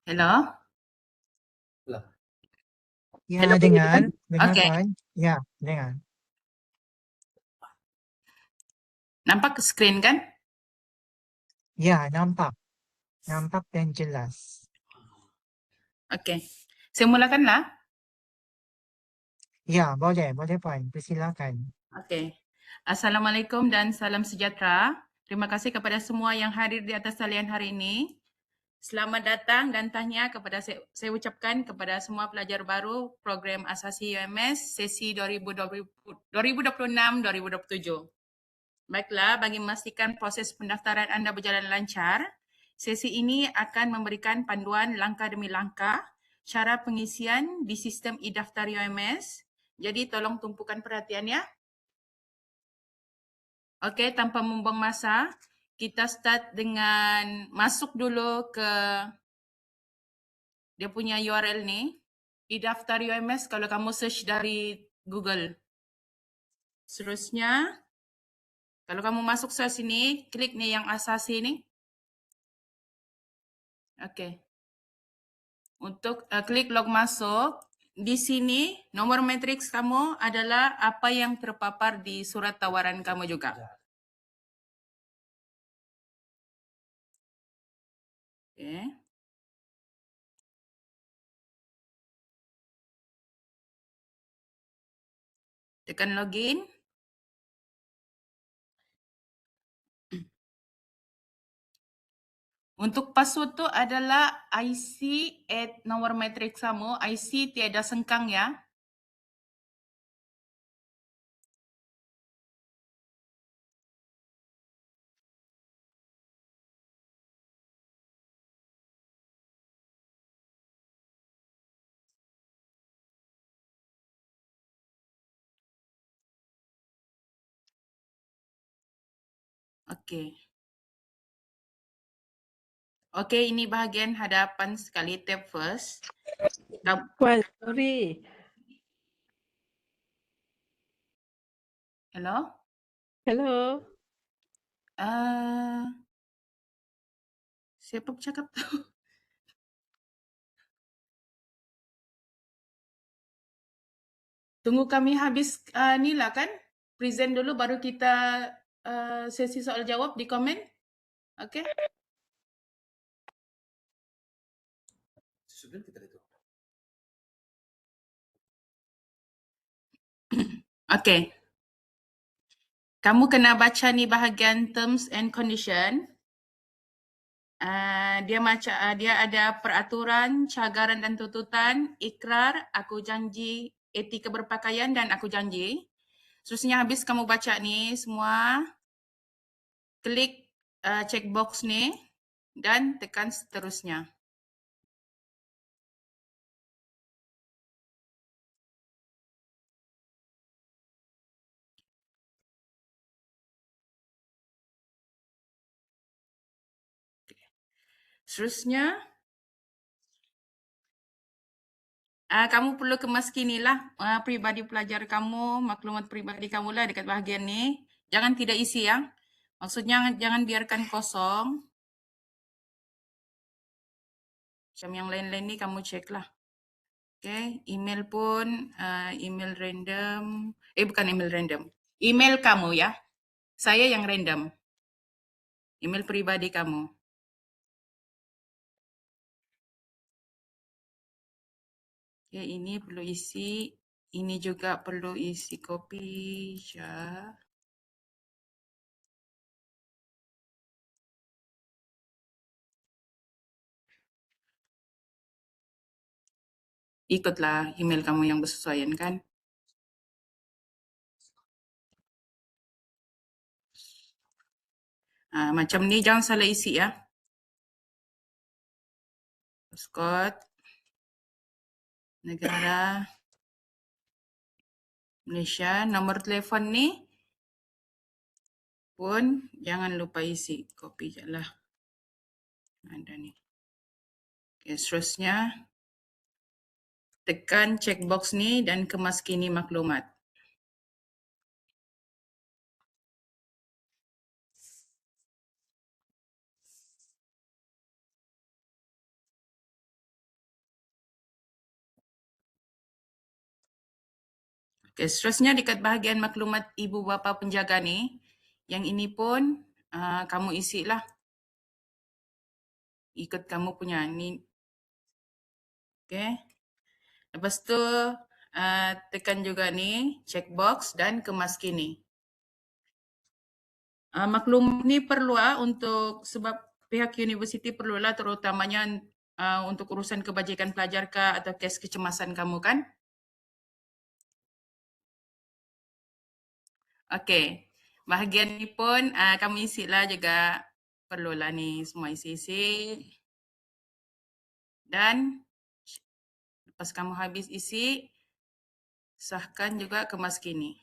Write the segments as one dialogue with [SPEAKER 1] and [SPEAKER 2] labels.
[SPEAKER 1] Hello?
[SPEAKER 2] Ya,
[SPEAKER 1] Hello, boleh
[SPEAKER 2] dengar.
[SPEAKER 1] dengar?
[SPEAKER 2] Dengar,
[SPEAKER 1] Okey.
[SPEAKER 2] Puan. Ya, dengar.
[SPEAKER 1] Nampak skrin kan?
[SPEAKER 2] Ya, nampak. Nampak dan jelas.
[SPEAKER 1] Okey. Saya mulakanlah.
[SPEAKER 2] Ya, boleh. Boleh, Puan. Persilakan.
[SPEAKER 1] Okey. Assalamualaikum dan salam sejahtera. Terima kasih kepada semua yang hadir di atas talian hari ini. Selamat datang dan tahniah kepada saya ucapkan kepada semua pelajar baru program asasi UMS sesi 2026-2027. Baiklah, bagi memastikan proses pendaftaran anda berjalan lancar, sesi ini akan memberikan panduan langkah demi langkah cara pengisian di sistem e-daftar UMS. Jadi tolong tumpukan perhatian ya. Okey, tanpa membuang masa, kita start dengan masuk dulu ke dia punya URL ni. E-daftar UMS kalau kamu search dari Google. Seterusnya, kalau kamu masuk ke sini, klik ni yang asasi ni. Okey. Untuk klik log masuk, di sini nomor matriks kamu adalah apa yang terpapar di surat tawaran kamu juga. Okay. Tekan login. Untuk password tu adalah IC at nomor matriks kamu. IC tiada sengkang ya. Okey. Okey, ini bahagian hadapan sekali. Tab first.
[SPEAKER 3] Puan, sorry.
[SPEAKER 1] Hello?
[SPEAKER 3] Hello.
[SPEAKER 1] Siapa bercakap tu? Tunggu kami habis ni lah kan? Present dulu baru kita sesi soal jawab di komen. Okey? Okey. Kamu kena baca ni bahagian terms and condition. Dia ada peraturan, cagaran dan tuntutan, ikrar, aku janji, etika berpakaian dan aku janji. Seterusnya habis kamu baca ni semua, klik checkbox ni dan tekan seterusnya. Seterusnya, kamu perlu kemaskinilah peribadi pelajar kamu, maklumat peribadi kamu lah dekat bahagian ni. Jangan tidak isi ya. Maksudnya jangan biarkan kosong. Macam yang lain-lain ni kamu cek lah. Okay, email pun email random. Bukan email random. Email kamu ya. Saya yang random. Email peribadi kamu. Okay, ini perlu isi. Ini juga perlu isi copy. Ikutlah email kamu yang bersesuaian kan. Macam ni jangan salah isi ya. Scott, negara, Malaysia, nomor telefon ni pun jangan lupa isi. Copy je lah. Ada ni. Okay, seterusnya tekan checkbox ni dan kemaskini maklumat. Okay, seterusnya dekat bahagian maklumat ibu bapa penjaga ni, yang ini pun kamu isilah. Ikut kamu punya ni. Okay. Lepas tu tekan juga ni checkbox dan kemas kini. Maklum ni perlu untuk sebab pihak universiti perlulah terutamanya untuk urusan kebajikan pelajar kah atau kes kecemasan kamu kan? Okey. Bahagian ni pun kamu isilah juga perlulah ni semua isi-isi. Dan lepas kamu habis isi, sahkan juga kemas kini.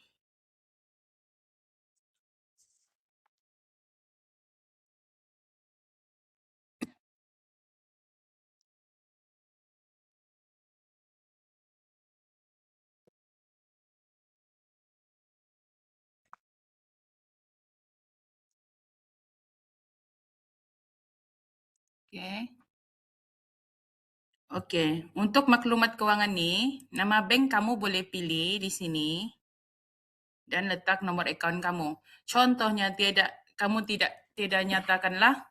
[SPEAKER 1] Okey. Okey, untuk maklumat kewangan ni, nama bank kamu boleh pilih di sini dan letak nombor akaun kamu. Contohnya kamu tidak nyatakanlah,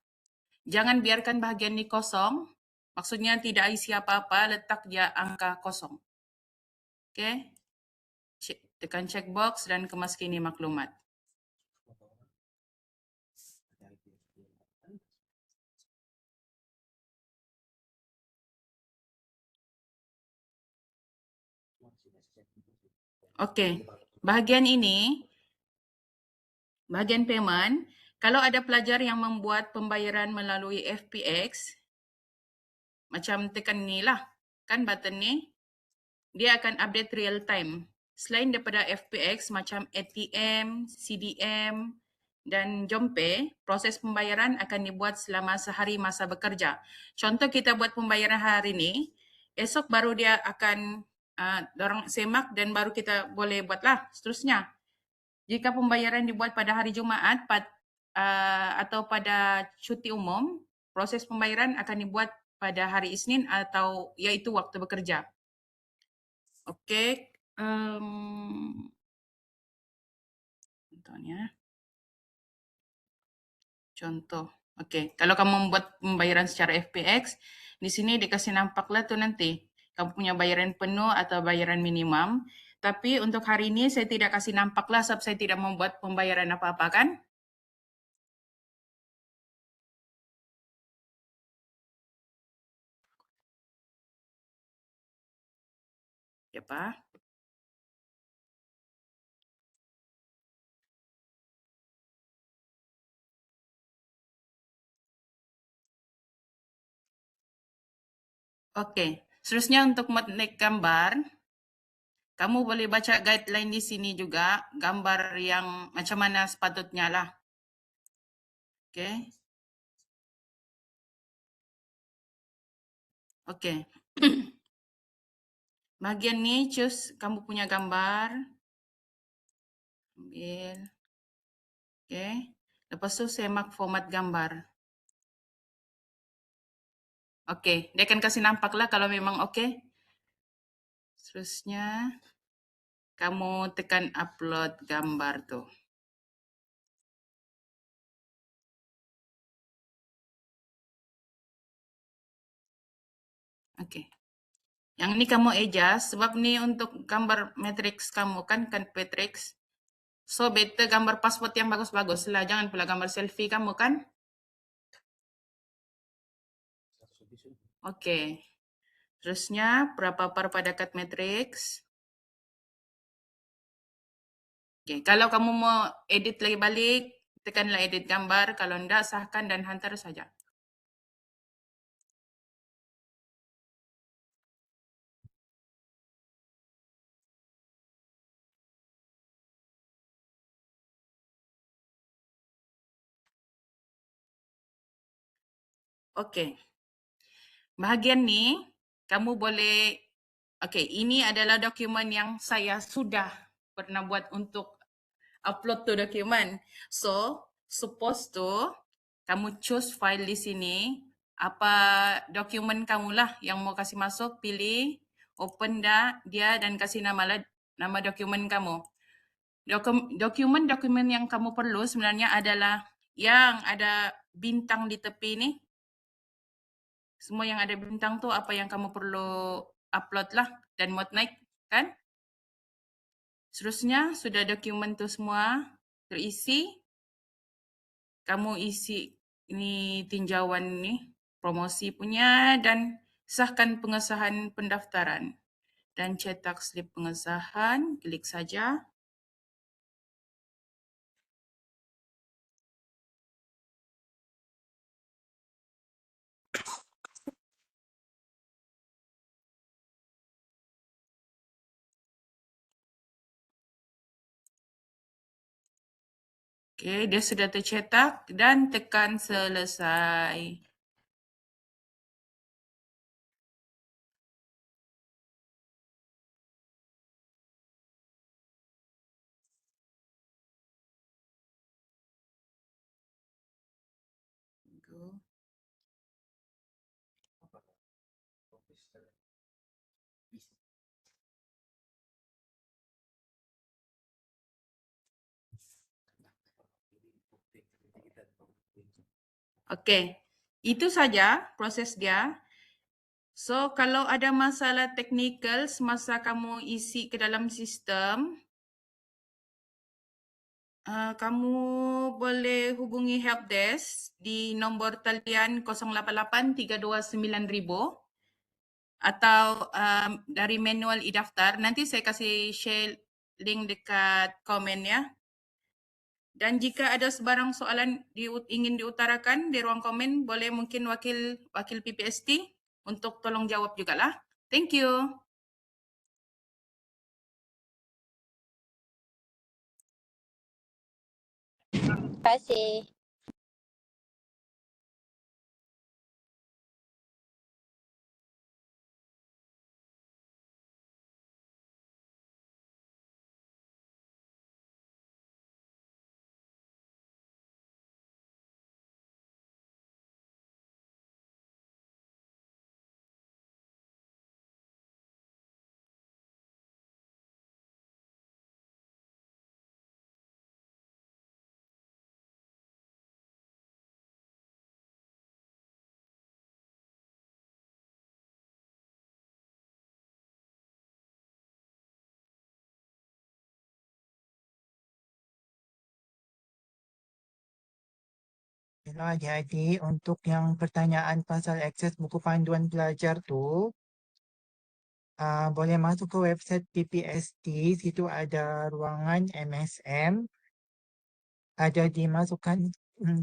[SPEAKER 1] jangan biarkan bahagian ni kosong. Maksudnya tidak isi apa-apa, letak dia angka kosong. Okey. Tekan checkbox dan kemas kini maklumat. Okey, bahagian ini, bahagian payment, kalau ada pelajar yang membuat pembayaran melalui FPX, macam tekan ni lah, kan button ni, dia akan update real time. Selain daripada FPX macam ATM, CDM dan JomPay, proses pembayaran akan dibuat selama sehari masa bekerja. Contoh kita buat pembayaran hari ni, esok baru dia akan dorang semak dan baru kita boleh buatlah seterusnya. Jika pembayaran dibuat pada hari Jumaat atau pada cuti umum, proses pembayaran akan dibuat pada hari Isnin atau iaitu waktu bekerja. Okey. Contohnya. Contoh. Okey, kalau kamu membuat pembayaran secara FPX, di sini dikasih nampaklah tu nanti. Kamu punya bayaran penuh atau bayaran minimum. Tapi untuk hari ini saya tidak kasih nampaklah sebab saya tidak membuat pembayaran apa-apa kan. Ya, Pak. Okey, seterusnya untuk menaik gambar, kamu boleh baca guideline di sini juga, gambar yang macam mana sepatutnya lah. Okey. Okey. Bahagian ni choose kamu punya gambar. Ambil. Okey. Lepas tu saya mark format gambar. Okey, dia akan kasih nampak lah kalau memang okey. Seterusnya, kamu tekan upload gambar tu. Okey. Yang ni kamu adjust sebab ni untuk gambar matrix kamu kan matrix. So better gambar pasport yang bagus-bagus lah. Jangan pula gambar selfie kamu kan. Okey. Terusnya, berapa pada cut matrix. Okey, kalau kamu mau edit lagi balik, tekanlah edit gambar. Kalau tidak, sahkan dan hantar saja. Okey. Bahagian ni, kamu boleh, okey, ini adalah dokumen yang saya sudah pernah buat untuk upload tu dokumen. So, suppose tu, kamu choose file di sini, apa dokumen kamu lah yang mau kasih masuk, pilih, open dah dia dan kasih nama nama dokumen kamu. Dokumen yang kamu perlu sebenarnya adalah yang ada bintang di tepi ni. Semua yang ada bintang tu apa yang kamu perlu upload lah dan muat naik, kan? Seterusnya sudah dokumen tu semua terisi, kamu isi ini tinjauan ni, promosi punya dan sahkan pengesahan pendaftaran. Dan cetak slip pengesahan, klik saja. Okey, dia sudah tercetak dan tekan selesai. Go. Okey, itu saja proses dia. So, kalau ada masalah teknikal semasa kamu isi ke dalam sistem, kamu boleh hubungi helpdesk di nombor talian 088-329-1000 atau dari manual e-daftar. Nanti saya kasih share link dekat komen ya. Dan jika ada sebarang soalan ingin diutarakan di ruang komen, boleh mungkin wakil PPST untuk tolong jawab jugalah. Thank you.
[SPEAKER 4] Terima kasih.
[SPEAKER 2] Hello adik-adik, untuk yang pertanyaan pasal akses buku panduan pelajar tu, boleh masuk ke website PPST, situ ada ruangan MSM, ada dimasukkan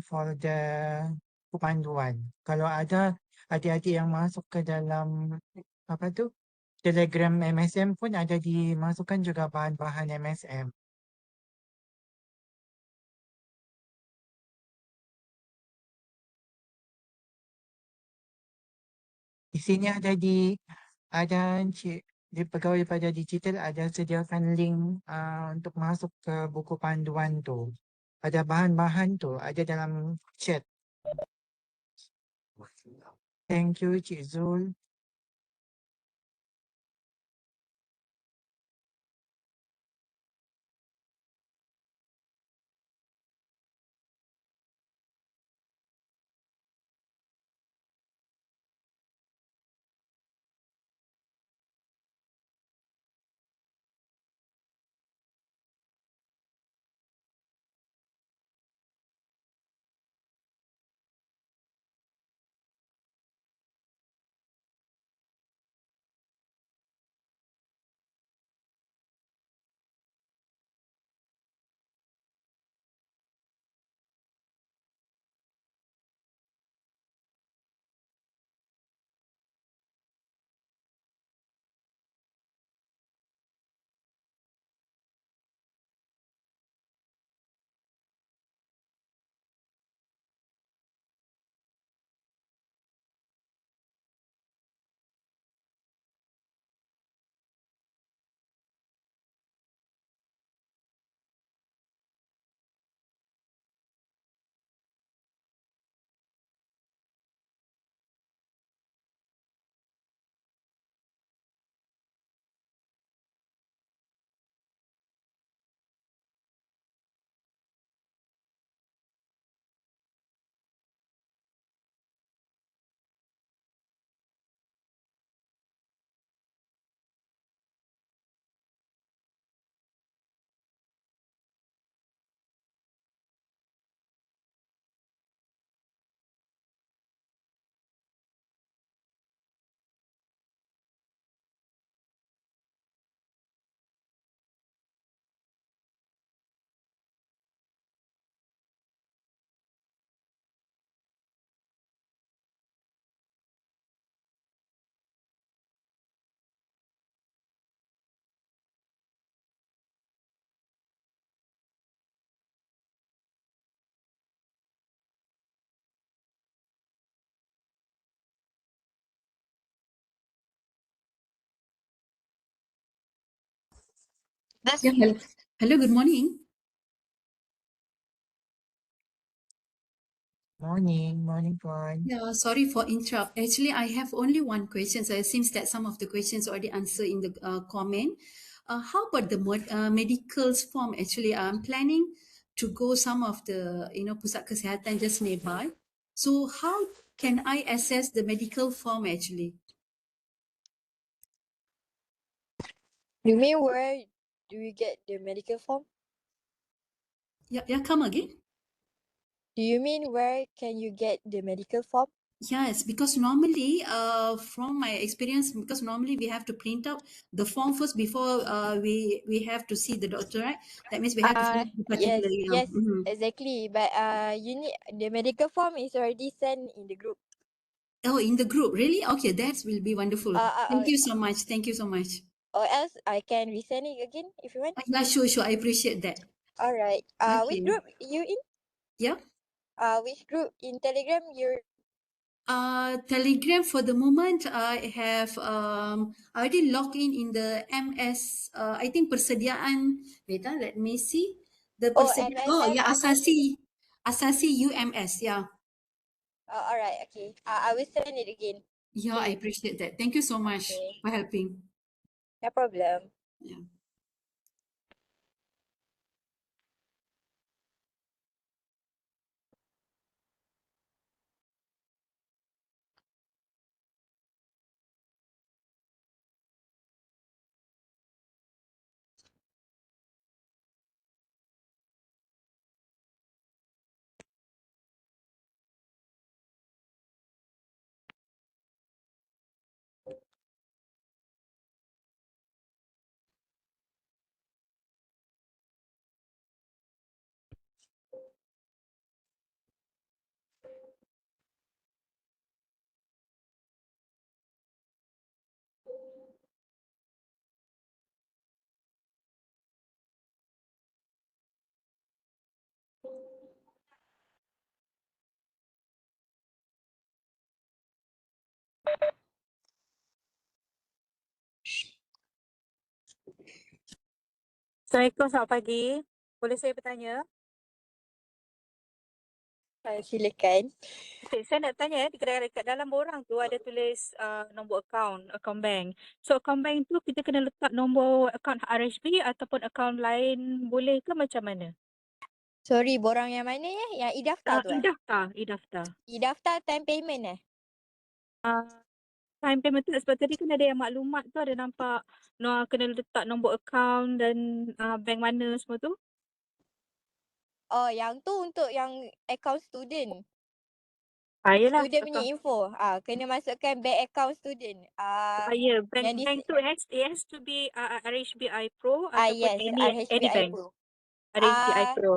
[SPEAKER 2] folder buku panduan. Kalau ada adik-adik yang masuk ke dalam apa tu Telegram MSM pun ada dimasukkan juga bahan-bahan MSM. Di sini ada di pegawai pajak digital ada sediakan link untuk masuk ke buku panduan tu. Ada bahan-bahan tu ada dalam chat. Thank you Cik Zul.
[SPEAKER 5] Yeah, hello, good morning.
[SPEAKER 2] Morning, Puan.
[SPEAKER 5] Yeah, sorry for interrupt. Actually, I have only one question. So it seems that some of the questions already answered in the comment. How about the medicals form? Actually, I'm planning to go some of the, pusat kesihatan just nearby. So how can I access the medical form actually?
[SPEAKER 4] You mean where do you get the medical form?
[SPEAKER 5] Yeah, come again.
[SPEAKER 4] Do you mean where can you get the medical form?
[SPEAKER 5] Yes, because normally, from my experience, because normally we have to print out the form first before we have to see the doctor, right? That means we have to fill the
[SPEAKER 4] Yes,
[SPEAKER 5] particular.
[SPEAKER 4] yes, exactly. But you need the medical form is already sent in the group.
[SPEAKER 5] Oh, in the group, really? Okay, that will be wonderful. Thank you so much. Thank you so much.
[SPEAKER 4] Or else I can resend it again if you want.
[SPEAKER 5] Yeah, sure. I appreciate that.
[SPEAKER 4] All right. Which
[SPEAKER 5] Okay.
[SPEAKER 4] group you in?
[SPEAKER 5] Yeah.
[SPEAKER 4] Which group in Telegram you're?
[SPEAKER 5] Telegram for the moment, I have I already logged in the MS. I think persediaan. Wait, let me see. The persediaan. Oh,
[SPEAKER 4] MSM
[SPEAKER 5] yeah, Asasi UMS. Yeah.
[SPEAKER 4] All right. Okay. I will send it again.
[SPEAKER 5] Yeah, I appreciate that. Thank you so much for helping.
[SPEAKER 4] No problem.
[SPEAKER 5] Yeah.
[SPEAKER 6] Assalamualaikum, selamat pagi. Boleh saya bertanya?
[SPEAKER 4] Silakan.
[SPEAKER 6] Okay, saya nak tanya, dekat dalam borang tu ada tulis nombor account bank. So account bank tu kita kena letak nombor account RHB ataupun account lain boleh ke macam mana?
[SPEAKER 4] Sorry, borang yang mana ya? Yang e-daftar tu
[SPEAKER 6] E-daftar.
[SPEAKER 4] E-daftar time payment
[SPEAKER 6] Time payment tu sebab tadi kan ada yang maklumat tu ada nampak kena letak nombor account dan bank mana semua tu.
[SPEAKER 4] Oh, yang tu untuk yang account student.
[SPEAKER 6] Yelah.
[SPEAKER 4] Student punya info. Kena masukkan bank account student.
[SPEAKER 6] Ya,
[SPEAKER 4] yang
[SPEAKER 6] bank tu it has to be RHBI Pro ataupun
[SPEAKER 4] yes,
[SPEAKER 6] any
[SPEAKER 4] RHBI
[SPEAKER 6] bank.
[SPEAKER 4] Pro.
[SPEAKER 6] RHBI Pro.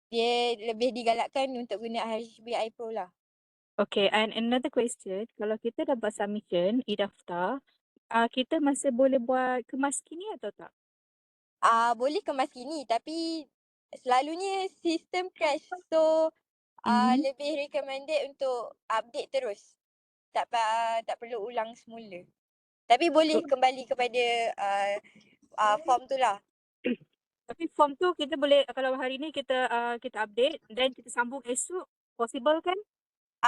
[SPEAKER 4] Dia lebih digalakkan untuk guna RHBI Pro lah.
[SPEAKER 6] Okay, and another question, kalau kita dapat submission e-daftar, kita masih boleh buat kemas kini atau tak?
[SPEAKER 4] Boleh kemas kini tapi selalunya sistem crash. So lebih recommended untuk update terus. Tak perlu ulang semula. Tapi boleh kembali kepada form tu lah.
[SPEAKER 6] Tapi form tu kita boleh, kalau hari ni kita update, then kita sambung esok, possible kan?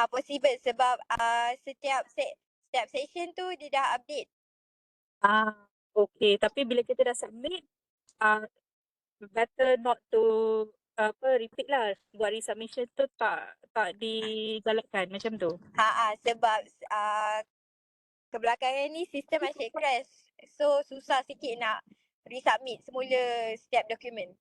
[SPEAKER 4] Possible sebab setiap session tu dia dah update.
[SPEAKER 6] Okay. Tapi bila kita dah submit, better not to repeat lah. Buat resubmission tu tak digalakkan macam tu.
[SPEAKER 4] Sebab kebelakangan ni sistem asyik crash. So susah sikit nak resubmit semula setiap dokumen.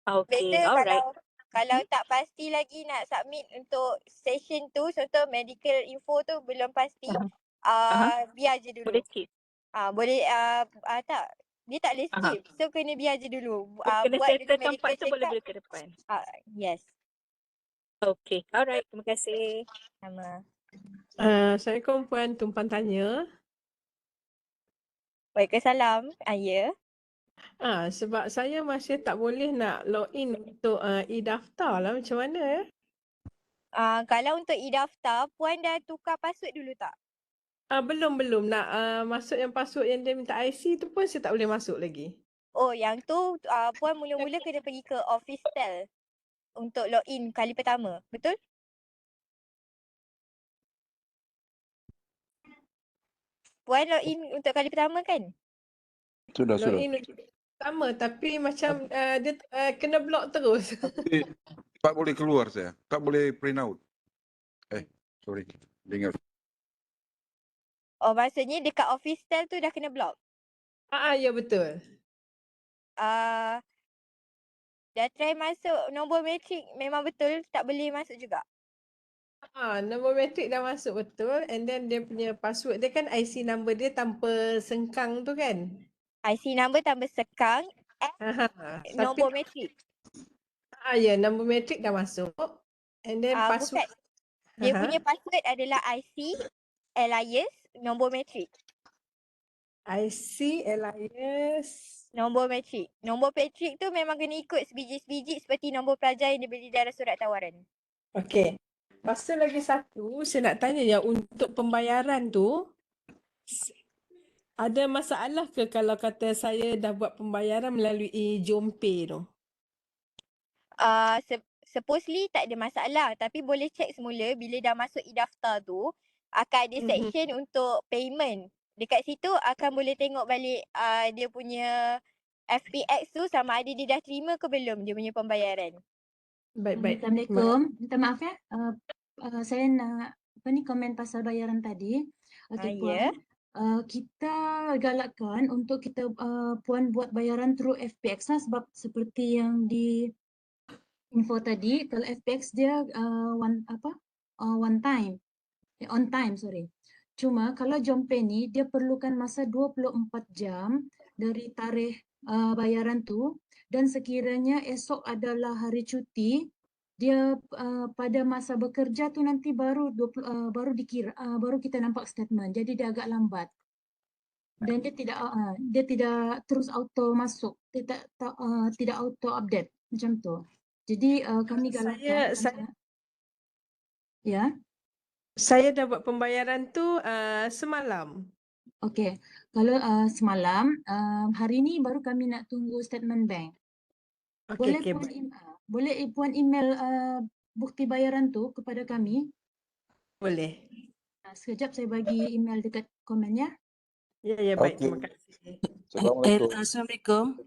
[SPEAKER 6] Okay,
[SPEAKER 4] Better
[SPEAKER 6] alright.
[SPEAKER 4] kalau tak pasti lagi nak submit untuk session tu, contoh medical info tu belum pasti, biar je dulu.
[SPEAKER 6] Boleh skip.
[SPEAKER 4] Boleh tak. Dia tak boleh skip. So kena biar je dulu.
[SPEAKER 6] Kena
[SPEAKER 4] Buat dulu
[SPEAKER 6] settlekan
[SPEAKER 4] medical
[SPEAKER 6] part tu boleh
[SPEAKER 4] check-up.
[SPEAKER 6] ke depan.
[SPEAKER 4] Yes.
[SPEAKER 6] Okay, alright. Terima kasih.
[SPEAKER 4] Sama.
[SPEAKER 3] Assalamualaikum Puan, tumpang tanya.
[SPEAKER 4] Waalaikumsalam. Ya.
[SPEAKER 3] Sebab saya masih tak boleh nak login untuk e-daftar lah, macam mana ya?
[SPEAKER 4] Kalau untuk e-daftar, Puan dah tukar password dulu tak?
[SPEAKER 3] Belum nak masuk yang password yang dia minta IC tu pun saya tak boleh masuk lagi.
[SPEAKER 4] Oh, yang tu Puan mula-mula kena pergi ke Officetel untuk login kali pertama. Betul? Puan login untuk kali pertama kan?
[SPEAKER 7] Sudah.
[SPEAKER 3] Login sama tapi macam dia kena block terus.
[SPEAKER 7] Tapi tak boleh keluar saya. Tak boleh print out. Sorry. Dengar.
[SPEAKER 4] Oh, maksudnya dekat Officetel tu dah kena block.
[SPEAKER 3] Ya betul.
[SPEAKER 4] Dah try masuk nombor matrik memang betul tak boleh masuk juga.
[SPEAKER 3] Nombor matrik dah masuk betul and then dia punya password dia kan IC number dia tanpa sengkang tu kan.
[SPEAKER 4] IC number tambah sekang
[SPEAKER 3] Tapi
[SPEAKER 4] nombor matrik.
[SPEAKER 3] ya nombor matrik dah masuk and then password
[SPEAKER 4] Bukan. Dia punya password adalah IC, alias, nombor matrik.
[SPEAKER 3] IC alias
[SPEAKER 4] Nombor matrik. Nombor matrik tu memang kena ikut sebiji-sebiji seperti nombor pelajar yang diberi dalam surat tawaran.
[SPEAKER 3] okey. Lepas tu lagi satu saya nak tanya yang untuk pembayaran tu ada masalah ke kalau kata saya dah buat pembayaran melalui JomPay tu?
[SPEAKER 4] Supposedly tak ada masalah, tapi boleh check semula bila dah masuk e-daftar tu akan ada section untuk payment. Dekat situ akan boleh tengok balik dia punya FPX tu sama ada dia dah terima ke belum dia punya pembayaran.
[SPEAKER 3] Baik-baik.
[SPEAKER 8] Assalamualaikum. Minta maaf ya. Saya nak komen pasal bayaran tadi. Okey
[SPEAKER 4] Ya.
[SPEAKER 8] Puan. Kita galakkan untuk kita Puan buat bayaran through FPX lah sebab seperti yang di info tadi kalau FPX dia on time sorry. Cuma kalau JomPay ni dia perlukan masa 24 jam dari tarikh bayaran tu dan sekiranya esok adalah hari cuti dia pada masa bekerja tu nanti baru baru kita nampak statement jadi dia agak lambat dan dia tidak terus auto masuk tidak auto update macam tu jadi kami galakkan
[SPEAKER 3] Saya dah buat pembayaran tu semalam.
[SPEAKER 8] Okey, kalau semalam, hari ni baru kami nak tunggu statement bank. Boleh Puan email bukti bayaran tu kepada kami?
[SPEAKER 3] Boleh.
[SPEAKER 8] Sekejap saya bagi email dekat komen ya.
[SPEAKER 3] Ya baik,
[SPEAKER 7] Okey.
[SPEAKER 3] terima kasih.
[SPEAKER 7] Assalamualaikum.
[SPEAKER 9] Assalamualaikum.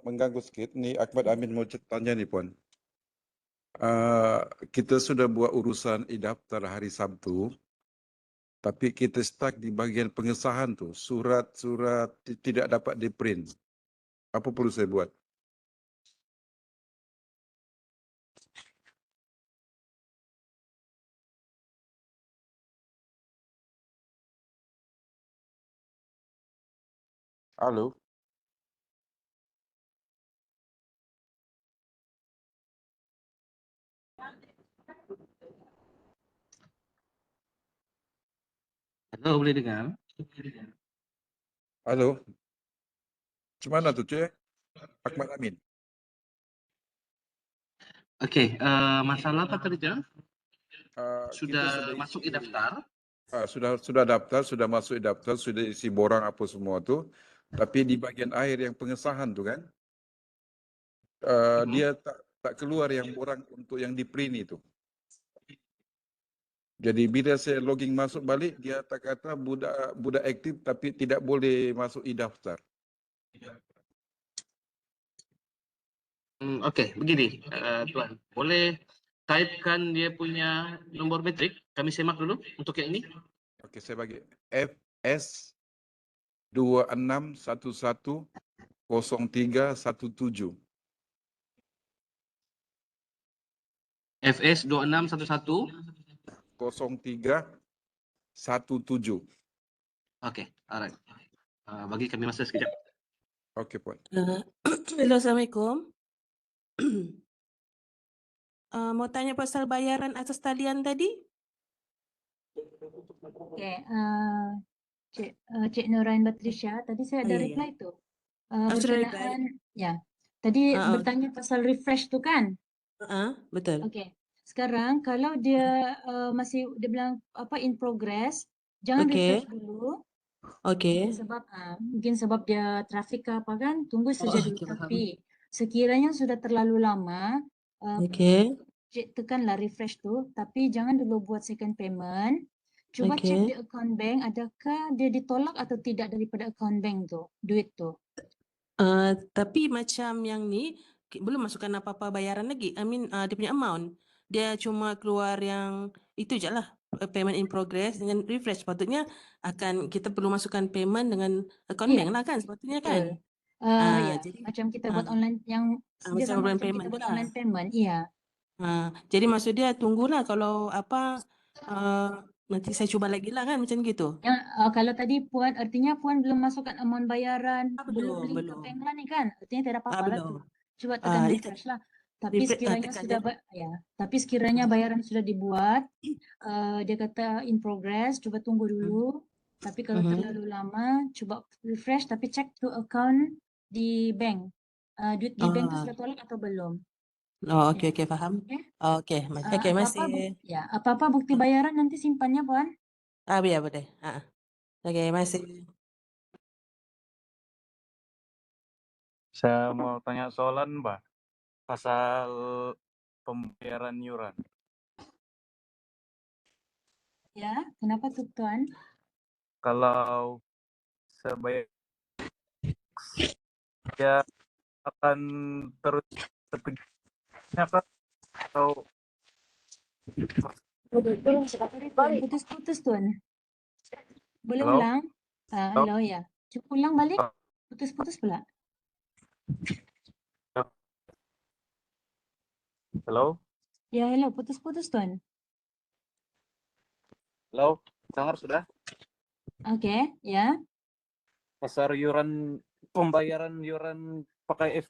[SPEAKER 7] Mengganggu sikit. Ni Ahmad Amin mau tanya ni Puan. Kita sudah buat urusan e-daftar hari Sabtu. Tapi kita stuck di bahagian pengesahan tu. Surat-surat tidak dapat di-print. Apa perlu saya buat? Halo?
[SPEAKER 9] Halo, boleh dengar?
[SPEAKER 7] Halo? Macam mana tu Cik? Ahmad Amin.
[SPEAKER 9] Okey, masalah apa tadi tu?
[SPEAKER 7] Sudah
[SPEAKER 9] Masuk e-daftar?
[SPEAKER 7] Sudah daftar, sudah masuk e-daftar, sudah isi borang apa semua tu. Tapi di bahagian akhir yang pengesahan tu kan, dia tak keluar yang borang untuk yang di-print itu. Jadi bila saya login masuk balik, dia tak kata budak aktif tapi tidak boleh masuk e-daftar.
[SPEAKER 9] Okey, begini Tuan. Boleh typekan dia punya nombor metrik? Kami semak dulu untuk yang ini.
[SPEAKER 7] Okey, saya bagi FS 26110317.
[SPEAKER 9] FS 2611.
[SPEAKER 7] 0317.
[SPEAKER 9] Okey, alright. Bagi kami masa sekejap.
[SPEAKER 7] Okey Puan.
[SPEAKER 10] Hello, Assalamualaikum. Mau tanya pasal bayaran atas talian tadi?
[SPEAKER 8] Okey, Cik Nurain Batrisha, tadi saya ada reply tu.
[SPEAKER 10] sudah
[SPEAKER 8] Berkenaan, ya. Tadi bertanya pasal refresh tu kan?
[SPEAKER 10] Betul.
[SPEAKER 8] Okey. Sekarang kalau dia dia bilang in progress, jangan refresh dulu.
[SPEAKER 10] Okey.
[SPEAKER 8] Mungkin sebab dia trafik ke apa kan, tunggu saja dulu.
[SPEAKER 10] Okey, faham.
[SPEAKER 8] Tapi sekiranya sudah terlalu lama,
[SPEAKER 10] Okey.
[SPEAKER 8] tekanlah refresh tu, tapi jangan dulu buat second payment. Cuba cek
[SPEAKER 10] Okey.
[SPEAKER 8] di account bank, adakah dia ditolak atau tidak daripada account bank tu, duit tu.
[SPEAKER 10] Tapi macam yang ni belum masukkan apa-apa bayaran lagi. I mean dia punya amount. Dia cuma keluar yang itu je lah, payment in progress dengan refresh. Sepatutnya kita perlu masukkan payment dengan account bank
[SPEAKER 8] Ya,
[SPEAKER 10] lah kan sepatutnya
[SPEAKER 8] betul.
[SPEAKER 10] kan.
[SPEAKER 8] Ya,
[SPEAKER 10] Jadi
[SPEAKER 8] macam kita buat
[SPEAKER 10] ah,
[SPEAKER 8] online yang dia
[SPEAKER 10] macam
[SPEAKER 8] sama
[SPEAKER 10] online
[SPEAKER 8] macam kita
[SPEAKER 10] payment
[SPEAKER 8] buat
[SPEAKER 10] lah.
[SPEAKER 8] online payment. Iya.
[SPEAKER 10] Jadi maksud dia tunggulah kalau nanti saya cuba lagi lah kan macam gitu.
[SPEAKER 8] Yang kalau tadi Puan, artinya Puan belum masukkan amount bayaran, belum
[SPEAKER 10] Belum,
[SPEAKER 8] link ke
[SPEAKER 10] belum.
[SPEAKER 8] bank lah ni kan? Artinya tidak apa-apa lah tu.
[SPEAKER 10] Belum.
[SPEAKER 8] Coba tekan
[SPEAKER 10] Itu
[SPEAKER 8] refresh lah. Tapi sekiranya
[SPEAKER 10] tekan
[SPEAKER 8] sudah tapi sekiranya bayaran sudah dibuat, dia kata in progress, coba tunggu dulu. Tapi kalau terlalu lama, coba refresh tapi cek to account di bank. Duit di bank tu sudah tolak atau belum?
[SPEAKER 10] Oh,
[SPEAKER 8] Ya.
[SPEAKER 10] okey, faham.
[SPEAKER 8] Okay.
[SPEAKER 10] Okey, okey, masih.
[SPEAKER 8] Apa-apa bukti bayaran nanti simpannya Puan.
[SPEAKER 10] Biar boleh. Okey, masih.
[SPEAKER 11] Saya mau tanya soalan, Mbak, pasal pembayaran iuran.
[SPEAKER 8] Ya, kenapa tuh Tuan?
[SPEAKER 11] Kalau saya bayar, dia akan terus seperti apa? Atau
[SPEAKER 8] Putus-putus Tuan. Boleh
[SPEAKER 11] Halo?
[SPEAKER 8] ulang? Halo ya. Cuba ulang balik. Putus-putus pula.
[SPEAKER 11] Halo?
[SPEAKER 8] Ya, hello. Putus-putus Tuan.
[SPEAKER 11] Halo? Dengar sudah?
[SPEAKER 8] Oke, ya.
[SPEAKER 11] Pasar iuran, pembayaran iuran pakai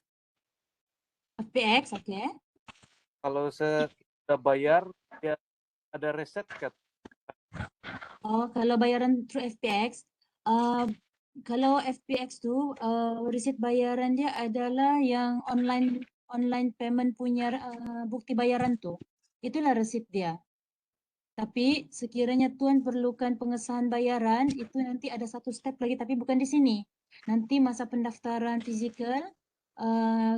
[SPEAKER 8] FPX, oke.
[SPEAKER 11] Kalau saya sudah bayar, dia ada reset kan?
[SPEAKER 8] Oh, kalau bayaran through FPX, kalau FPX tu resit bayaran dia adalah yang online payment punya bukti bayaran tu. Itulah resit dia. Tapi sekiranya Tuan perlukan pengesahan bayaran, itu nanti ada satu step lagi tapi bukan di sini. Nanti masa pendaftaran fizikal,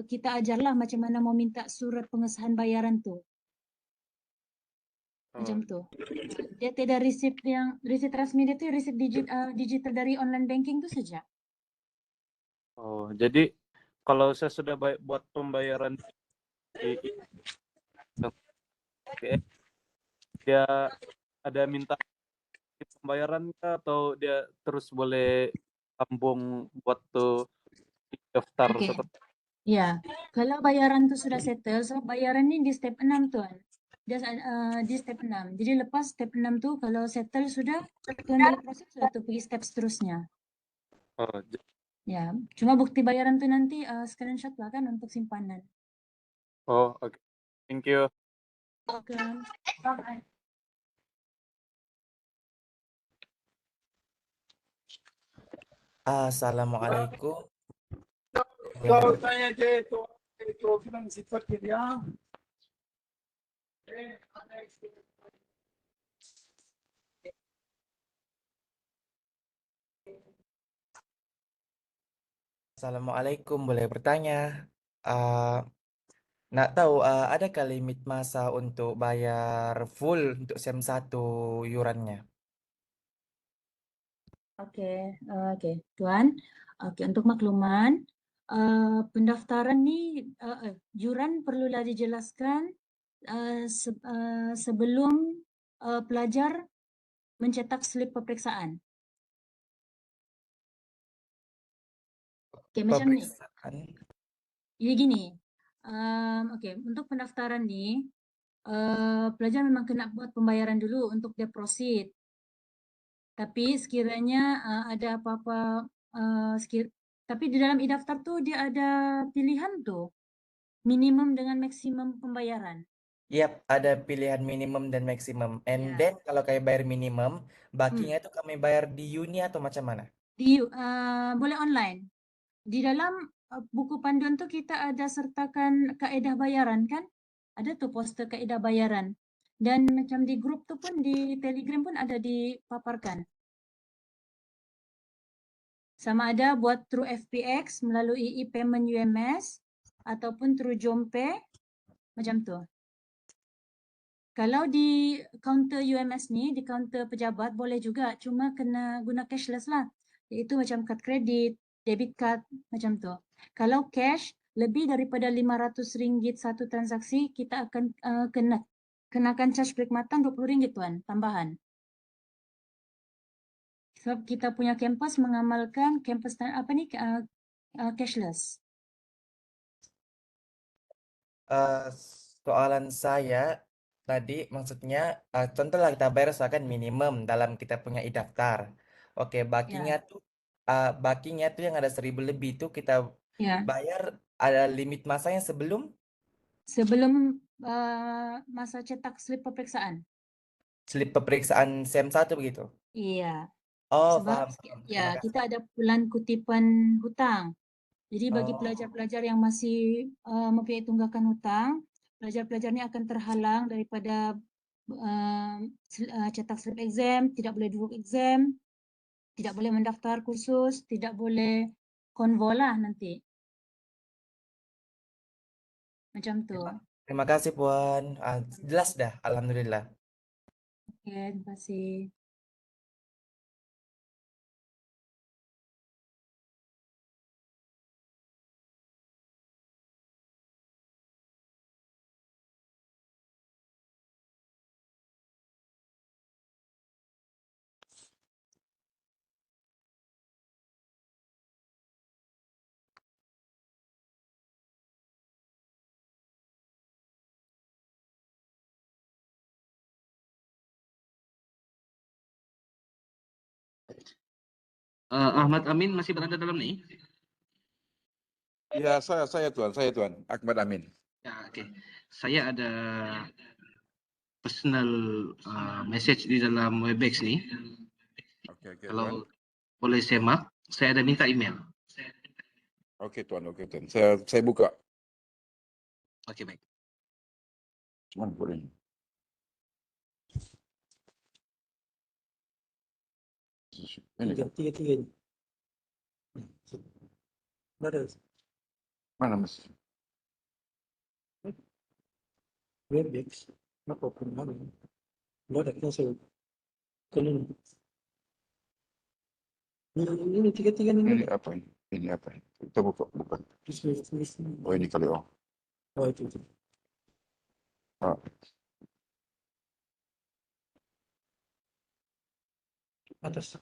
[SPEAKER 8] kita ajarlah macam mana mau minta surat pengesahan bayaran tu. Macam tu. Dia tidak resit resmi dia tu resit digital dari online banking tu saja.
[SPEAKER 11] Oh, jadi kalau saya sudah buat pembayaran di dia ada minta pembayaran atau dia terus boleh sambung buat tuh daftar setelah
[SPEAKER 8] Ya, kalau bayaran tu sudah settle, sebab bayaran ni di step 6 Tuan. Dia di step 6. Jadi lepas step 6 tu kalau settle sudah, Tuan boleh proses sudah tu pergi step seterusnya.
[SPEAKER 11] Oh,
[SPEAKER 8] Ya, cuma bukti bayaran tu nanti screenshot lah kan untuk simpanan.
[SPEAKER 11] oh, oke. Thank you.
[SPEAKER 8] Welcome. Bye.
[SPEAKER 12] Assalamualaikum.
[SPEAKER 13] Kau tanya je itu bilang sifat dia.
[SPEAKER 12] Assalamualaikum, boleh bertanya? Nak tahu adakah limit masa untuk bayar full untuk SEM 1 iurannya?
[SPEAKER 8] Oke, Tuan. Oke, untuk makluman, pendaftaran ni iuran perlulah dijelaskan sebelum pelajar mencetak slip peperiksaan. Oke, macam ni. Jadi gini, untuk pendaftaran ni, pelajar memang kena buat pembayaran dulu untuk dia proceed. Tapi sekiranya ada apa-apa, tapi di dalam e-daftar tu dia ada pilihan tu, minimum dengan maksimum pembayaran.
[SPEAKER 12] Yap, ada pilihan minimum dan maksimum. And then kalau kami bayar minimum, bakinya itu kami bayar di uni atau macam mana?
[SPEAKER 8] Boleh online. Di dalam buku panduan tu kita ada sertakan kaedah bayaran kan? Ada tu poster kaedah bayaran. Dan macam di grup tu pun di Telegram pun ada dipaparkan. Sama ada buat through FPX melalui e-payment UMS ataupun through Jompe macam tu. Kalau di kaunter UMS ni, di kaunter pejabat boleh juga, cuma kena guna cashless lah. Iaitu macam kad kredit, debit card macam tu. Kalau cash lebih daripada RM500 satu transaksi, kita akan kenakan charge perkhidmatan RM20 tuan, tambahan. Sebab kita punya kampus mengamalkan kampus cashless.
[SPEAKER 12] Soalan saya tadi maksudnya contohlah kita bayar misalkan minimum dalam kita punya e-daftar. Oke, bakinya tuh yang ada 1.000 lebih tuh kita
[SPEAKER 8] Ya.
[SPEAKER 12] bayar ada limit masanya sebelum
[SPEAKER 8] Sebelum masa cetak slip peperiksaan.
[SPEAKER 12] slip peperiksaan SEM 1 begitu.
[SPEAKER 8] Iya.
[SPEAKER 12] Oh,
[SPEAKER 8] Sebab
[SPEAKER 12] paham.
[SPEAKER 8] ya
[SPEAKER 12] Terima kasih.
[SPEAKER 8] kita ada bulan kutipan hutang. Jadi bagi
[SPEAKER 12] Oh.
[SPEAKER 8] pelajar-pelajar yang masih mempunyai tunggakan hutang, pelajar-pelajar ini akan terhalang daripada cetak slip exam, tidak boleh duduk exam, tidak boleh mendaftar kursus, tidak boleh konvo lah nanti. Macam tu.
[SPEAKER 12] Terima kasih Puan. Jelas dah, alhamdulillah.
[SPEAKER 8] Oke, terima kasih.
[SPEAKER 9] Ahmad Amin masih berada dalam ni?
[SPEAKER 7] Ya, saya Tuan, Ahmad Amin.
[SPEAKER 9] Ya, okey. Saya ada personal message di dalam Webex ni.
[SPEAKER 7] Okey,
[SPEAKER 9] Kalau
[SPEAKER 7] Tuan.
[SPEAKER 9] boleh semak, saya ada minta email.
[SPEAKER 7] Okey, Tuan. Saya buka.
[SPEAKER 9] Okey, baik.
[SPEAKER 7] Cuma boleh. Ini kan?
[SPEAKER 13] Tiga.
[SPEAKER 7] Mana mas?
[SPEAKER 13] Webex. Apa pun ada. Ada cancel. Kalau ini tiga
[SPEAKER 7] Ini
[SPEAKER 13] ni.
[SPEAKER 7] apa ini? Ini apa ini? Kita buka. Oh, ini kali oh.
[SPEAKER 13] Oh itu.
[SPEAKER 7] Ah.
[SPEAKER 13] Atas.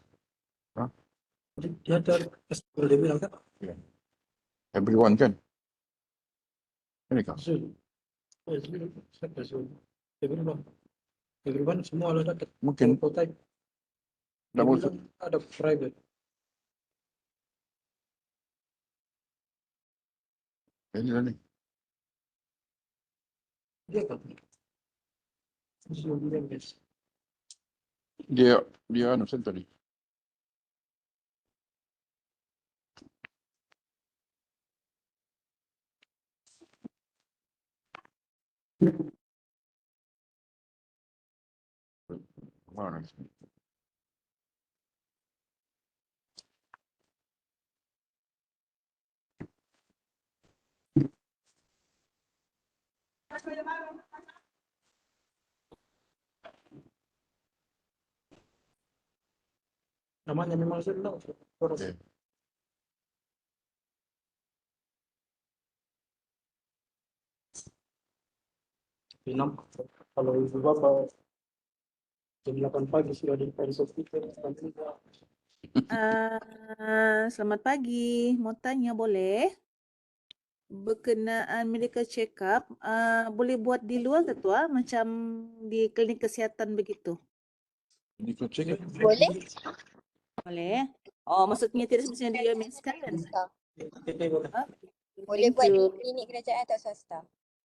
[SPEAKER 7] Hah?
[SPEAKER 13] Dia ada dia bilang kan?
[SPEAKER 7] Ya. Everyone kan? Ini kan?
[SPEAKER 13] Everyone semua ada dapat.
[SPEAKER 7] Mungkin.
[SPEAKER 13] Type.
[SPEAKER 7] Dah masuk.
[SPEAKER 13] Ada private.
[SPEAKER 7] Ini dah ni.
[SPEAKER 13] Dia kan?
[SPEAKER 7] Dia anu center ni. Mana?
[SPEAKER 13] Namanya memang senang.
[SPEAKER 7] Okay.
[SPEAKER 13] Kalau ibu bapak jam 8 pagi sudah di Paris Hospital.
[SPEAKER 14] Selamat pagi. Mau tanya boleh? Berkenaan medical check-up, boleh buat di luar ke Tua? Macam di klinik kesihatan begitu?
[SPEAKER 7] Medical check-up?
[SPEAKER 4] Boleh?
[SPEAKER 14] Boleh. Oh, maksudnya tidak semestinya di UMS kan?
[SPEAKER 4] Boleh
[SPEAKER 14] Thank
[SPEAKER 4] buat di
[SPEAKER 14] you.
[SPEAKER 4] klinik kerajaan atau swasta.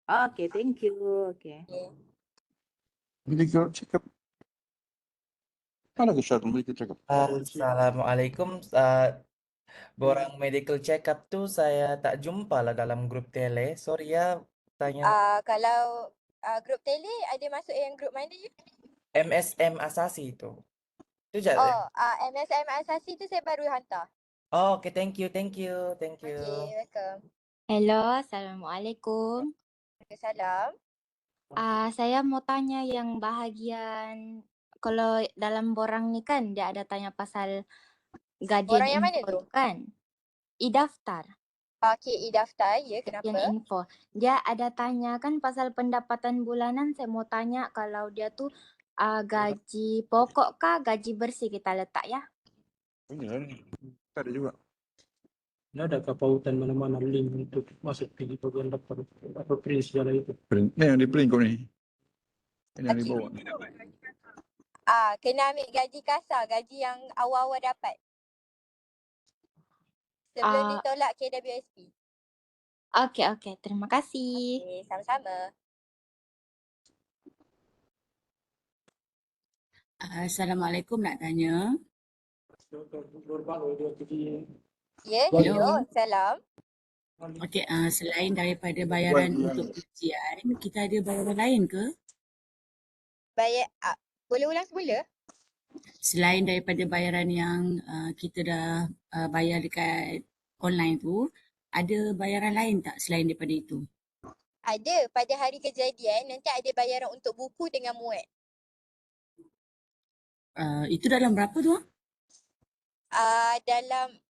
[SPEAKER 14] Okay, thank you. Okay.
[SPEAKER 7] Medical check-up. Mana ke syarat medical check-up?
[SPEAKER 12] Assalamualaikum. Borang medical check-up tuh saya tak jumpa lah dalam grup tele. Sorry ya, tanya.
[SPEAKER 4] Kalau grup tele ada masuk yang grup mana je?
[SPEAKER 12] MSM Asasi itu. Itu je.
[SPEAKER 4] MSM Asasi tu saya baru hantar.
[SPEAKER 12] Oh, okay, thank you.
[SPEAKER 4] Okay, welcome. Hello, Assalamualaikum. Waalaikumsalam. Saya mau tanya yang bahagian kalau dalam borang ni kan dia ada tanya pasal gajian
[SPEAKER 15] Borang yang mana
[SPEAKER 4] info
[SPEAKER 15] tu?
[SPEAKER 4] tu kan. E-daftar.
[SPEAKER 15] Okey, e-daftar. Ya,
[SPEAKER 4] Gajian
[SPEAKER 15] kenapa?
[SPEAKER 4] info. Dia ada tanya kan pasal pendapatan bulanan. Saya mau tanya kalau dia tu gaji pokok kah gaji bersih kita letak ya?
[SPEAKER 7] Punya. Tak ada juga.
[SPEAKER 13] Ini ada pautan mana-mana link untuk masuk pergi bagian daftar apa print segala itu.
[SPEAKER 7] Print. Ni yang di print kau ni. Ini yang dibawa.
[SPEAKER 15] Kena ambil gaji kasar, gaji yang awal-awal dapat. Sebelum ditolak KWSP.
[SPEAKER 4] Okey. Terima kasih.
[SPEAKER 15] Okey, sama-sama.
[SPEAKER 16] Assalamualaikum, nak tanya.
[SPEAKER 15] Ya,
[SPEAKER 16] Hello.
[SPEAKER 15] salam.
[SPEAKER 16] Okey, selain daripada bayaran untuk ujian, kita ada bayaran lain ke?
[SPEAKER 15] Bayar, boleh ulang semula?
[SPEAKER 16] Selain daripada bayaran yang kita dah bayar dekat online tu, ada bayaran lain tak selain daripada itu?
[SPEAKER 15] Ada, pada hari kejadian nanti ada bayaran untuk buku dengan muat.
[SPEAKER 16] Itu dalam berapa tu?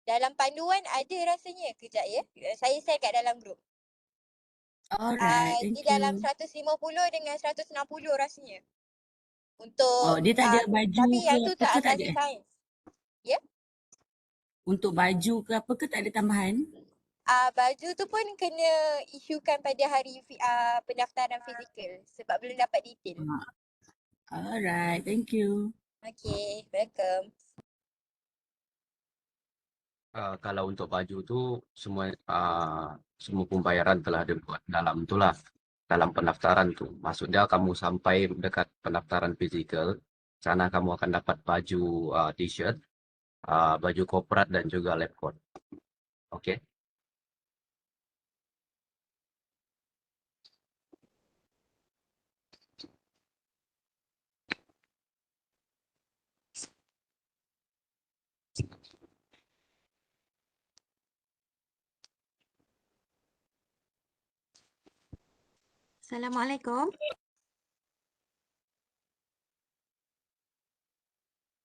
[SPEAKER 15] Dalam panduan ada rasanya. Kejap ya. Saya share kat dalam grup.
[SPEAKER 16] Alright,
[SPEAKER 15] Di
[SPEAKER 16] thank
[SPEAKER 15] dalam
[SPEAKER 16] you.
[SPEAKER 15] 150 dengan 160 rasanya. Untuk
[SPEAKER 16] Dia tak ada baju
[SPEAKER 15] tapi
[SPEAKER 16] ke
[SPEAKER 15] yang tu
[SPEAKER 16] apa ke, tak
[SPEAKER 15] asasi
[SPEAKER 16] ada?
[SPEAKER 15] sains. Ya?
[SPEAKER 16] Untuk baju ke apa ke, tak ada tambahan?
[SPEAKER 15] Baju tu pun kena isukan pada hari pendaftaran fizikal sebab belum dapat detail.
[SPEAKER 16] Alright, thank you.
[SPEAKER 15] Okay, welcome.
[SPEAKER 17] Kalau untuk baju tu semua pembayaran telah dibuat dalam itulah, dalam pendaftaran tu. Maksudnya kamu sampai dekat pendaftaran fizikal, sana kamu akan dapat baju t-shirt, baju korporat dan juga lab coat. Okey.
[SPEAKER 15] Assalamualaikum.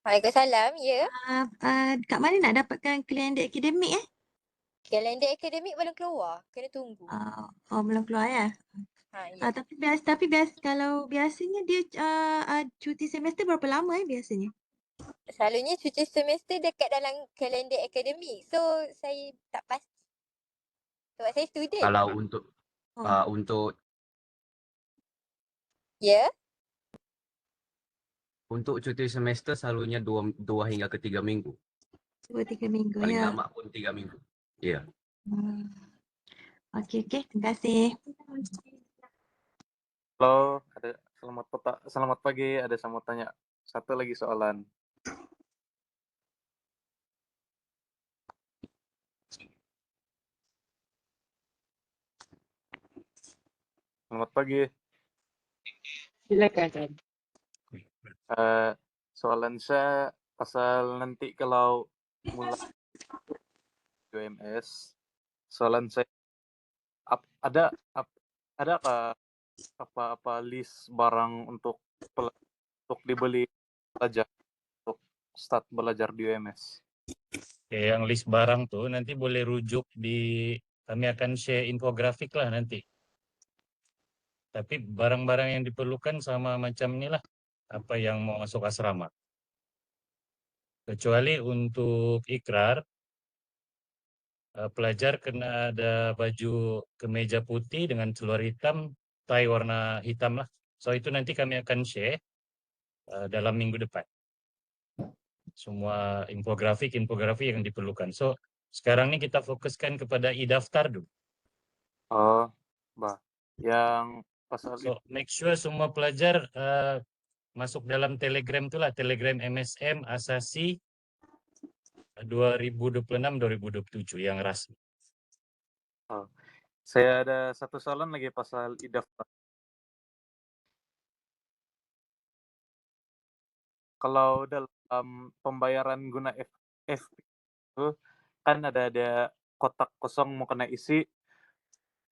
[SPEAKER 15] Waalaikumsalam, ya. Kat mana nak dapatkan kalender akademik Kalender akademik belum keluar, kena tunggu. Belum keluar ya. Ya. Tapi kalau biasanya dia cuti semester berapa lama biasanya? Selalunya cuti semester dekat dalam kalender akademik. So saya tak pasti. Sebab saya student.
[SPEAKER 17] Kalau untuk
[SPEAKER 15] Ya.
[SPEAKER 17] untuk cuti semester selalunya 2 hingga ke 3 minggu.
[SPEAKER 15] 2-3 minggu
[SPEAKER 17] Paling
[SPEAKER 15] ya.
[SPEAKER 17] lama pun 3 minggu. Ya.
[SPEAKER 15] Okey, terima kasih.
[SPEAKER 11] Halo, selamat pagi. Ada saya mau tanya satu lagi soalan. Selamat pagi.
[SPEAKER 18] Silakan.
[SPEAKER 11] Soalan saya pasal nanti kalau mulai UMS, soalan saya adakah apa list barang untuk dibeli belajar untuk start belajar di UMS?
[SPEAKER 19] Yang list barang tuh nanti boleh rujuk kami akan share infografik lah nanti. Tapi barang-barang yang diperlukan sama macam inilah, apa yang mau masuk asrama. Kecuali untuk ikrar, pelajar kena ada baju kemeja putih dengan seluar hitam, tie warna hitam lah. So itu nanti kami akan share dalam minggu depan. Semua infografik yang diperlukan. So sekarang ini kita fokuskan kepada e-daftar dulu.
[SPEAKER 11] Yang pasal
[SPEAKER 19] so make sure semua pelajar masuk dalam Telegram itulah, Telegram MSM Asasi 2026-2027 yang rasmi.
[SPEAKER 11] Saya ada satu soalan lagi pasal e-daftar. Kalau dalam pembayaran guna FP itu kan ada kotak kosong mau kena isi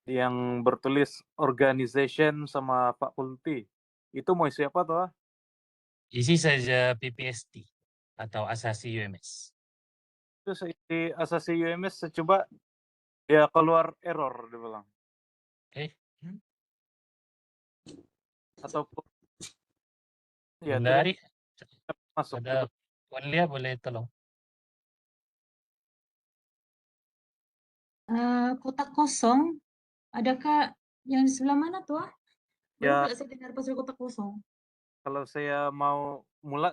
[SPEAKER 11] yang bertulis organization sama fakulti. Itu mau isi apa tuh?
[SPEAKER 19] Isi saja PPST atau asasi UMS.
[SPEAKER 11] Terus isi asasi UMS saya coba ya keluar error dia bilang. Ataupun ya
[SPEAKER 19] Bunda Ari,
[SPEAKER 11] masuk.
[SPEAKER 19] ada Puan Lia boleh tolong.
[SPEAKER 8] Kotak kosong, adakah yang di sebelah mana tuh? Baru
[SPEAKER 11] Ya,
[SPEAKER 8] pula saya dengar pasal kotak kosong.
[SPEAKER 11] kalau saya mau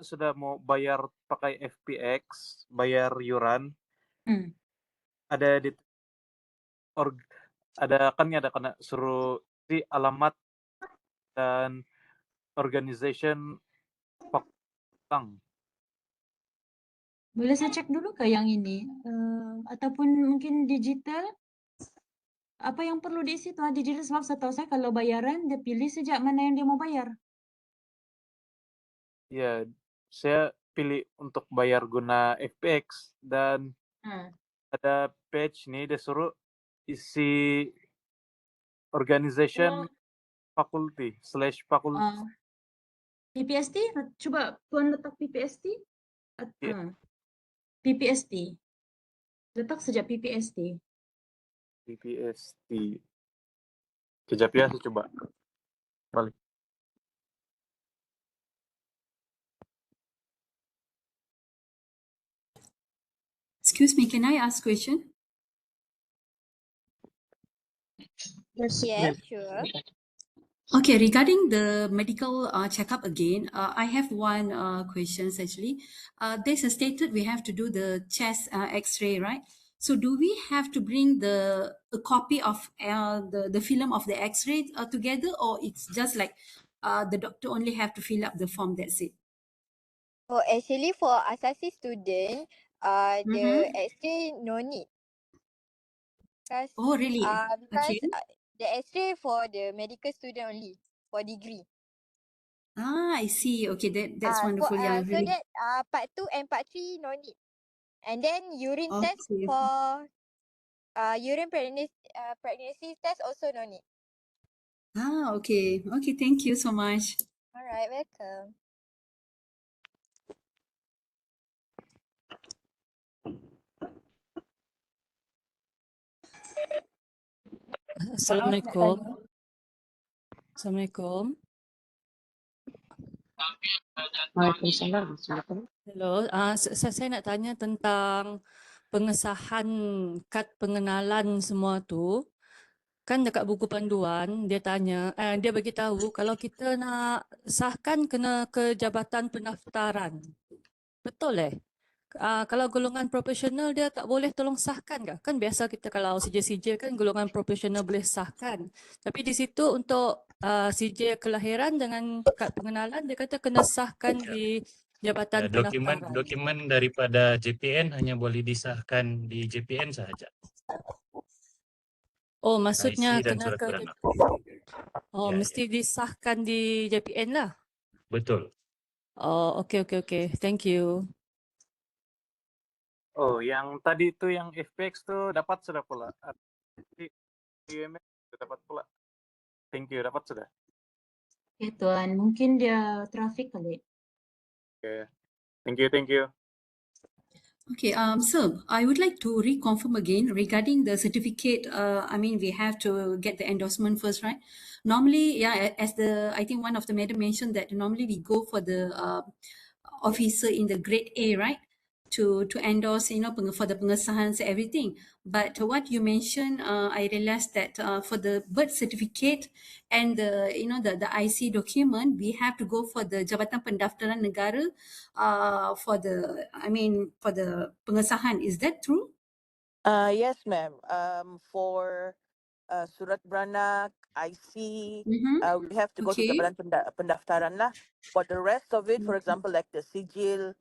[SPEAKER 11] sudah mau bayar pakai FPX, bayar yuran, ada di ada kena suruh di alamat dan organization fakultas.
[SPEAKER 8] Boleh saya cek dulu ke yang ini? Ataupun mungkin digital? Apa yang perlu diisi tuh digital? Sebab setahu saya kalau bayaran dia pilih sejak mana yang dia mau bayar.
[SPEAKER 11] Ya, saya pilih untuk bayar guna FPX dan ada page nih dia suruh isi organization faculty / fakultas.
[SPEAKER 8] PPST? Coba Puan letak PPST? PPST. Letak sejak PPST.
[SPEAKER 11] PPST. Kejap ya, saya coba balik.
[SPEAKER 5] Excuse me, can I ask question?
[SPEAKER 4] Yes, sure.
[SPEAKER 5] Okay, regarding the medical checkup again, I have one question actually. There's a stated we have to do the chest X-ray, right? So do we have to bring a copy of the film of the X-ray together, or it's just like the doctor only have to fill up the form, that's it?
[SPEAKER 4] Oh, actually for asasi student, the X-ray no need.
[SPEAKER 5] Oh, really?
[SPEAKER 4] Because
[SPEAKER 5] Okay.
[SPEAKER 4] the X-ray for the medical student only, for degree.
[SPEAKER 5] I see. Okay, that's wonderful. Yeah,
[SPEAKER 4] So
[SPEAKER 5] really.
[SPEAKER 4] that part 2 and part 3 no need. And then urine test
[SPEAKER 5] Okay.
[SPEAKER 4] for urine pregnancy test also no need.
[SPEAKER 5] Okay. Okay, thank you so much.
[SPEAKER 4] Alright, welcome.
[SPEAKER 18] Assalamualaikum. Assalamualaikum.
[SPEAKER 20] Waalaikumsalam.
[SPEAKER 18] Hello, saya nak tanya tentang pengesahan kad pengenalan semua tu. Kan dekat buku panduan dia tanya, dia bagi tahu kalau kita nak sahkan kena ke Jabatan Pendaftaran. Betul kalau golongan profesional dia tak boleh tolong sahkan ke? Kan biasa kita kalau sijil-sijil kan golongan profesional boleh sahkan. Tapi di situ untuk sijil kelahiran dengan kad pengenalan dia kata kena sahkan di Jabatan Pendaftaran.
[SPEAKER 19] Dokumen daripada JPN hanya boleh disahkan di JPN sahaja.
[SPEAKER 18] Oh, maksudnya
[SPEAKER 19] IC dan
[SPEAKER 18] kena
[SPEAKER 19] surat
[SPEAKER 18] ke
[SPEAKER 19] beranak.
[SPEAKER 18] Oh, mesti disahkan di JPN lah.
[SPEAKER 19] Betul.
[SPEAKER 18] Oh, okey. Thank you.
[SPEAKER 11] Oh, yang tadi itu yang FPX tuh dapat sudah pula. UMS dapat pula. Thank you, dapat sudah.
[SPEAKER 8] Okay, Tuan. Mungkin dia trafik kali.
[SPEAKER 11] Okay. Thank you.
[SPEAKER 5] Okay, so I would like to reconfirm again regarding the certificate. I mean, we have to get the endorsement first, right? Normally, yeah, I think one of the madam mentioned that normally we go for the officer in the grade A, right? To endorse, for the pengesahan everything. But what you mentioned, I realized that for the birth certificate and the IC document, we have to go for the Jabatan Pendaftaran Negara for the pengesahan. Is that true?
[SPEAKER 20] Yes, ma'am. For surat beranak, IC, we have to go to
[SPEAKER 5] Okay.
[SPEAKER 20] Jabatan Pendaftaran lah. For the rest of it, for example, like the sijil,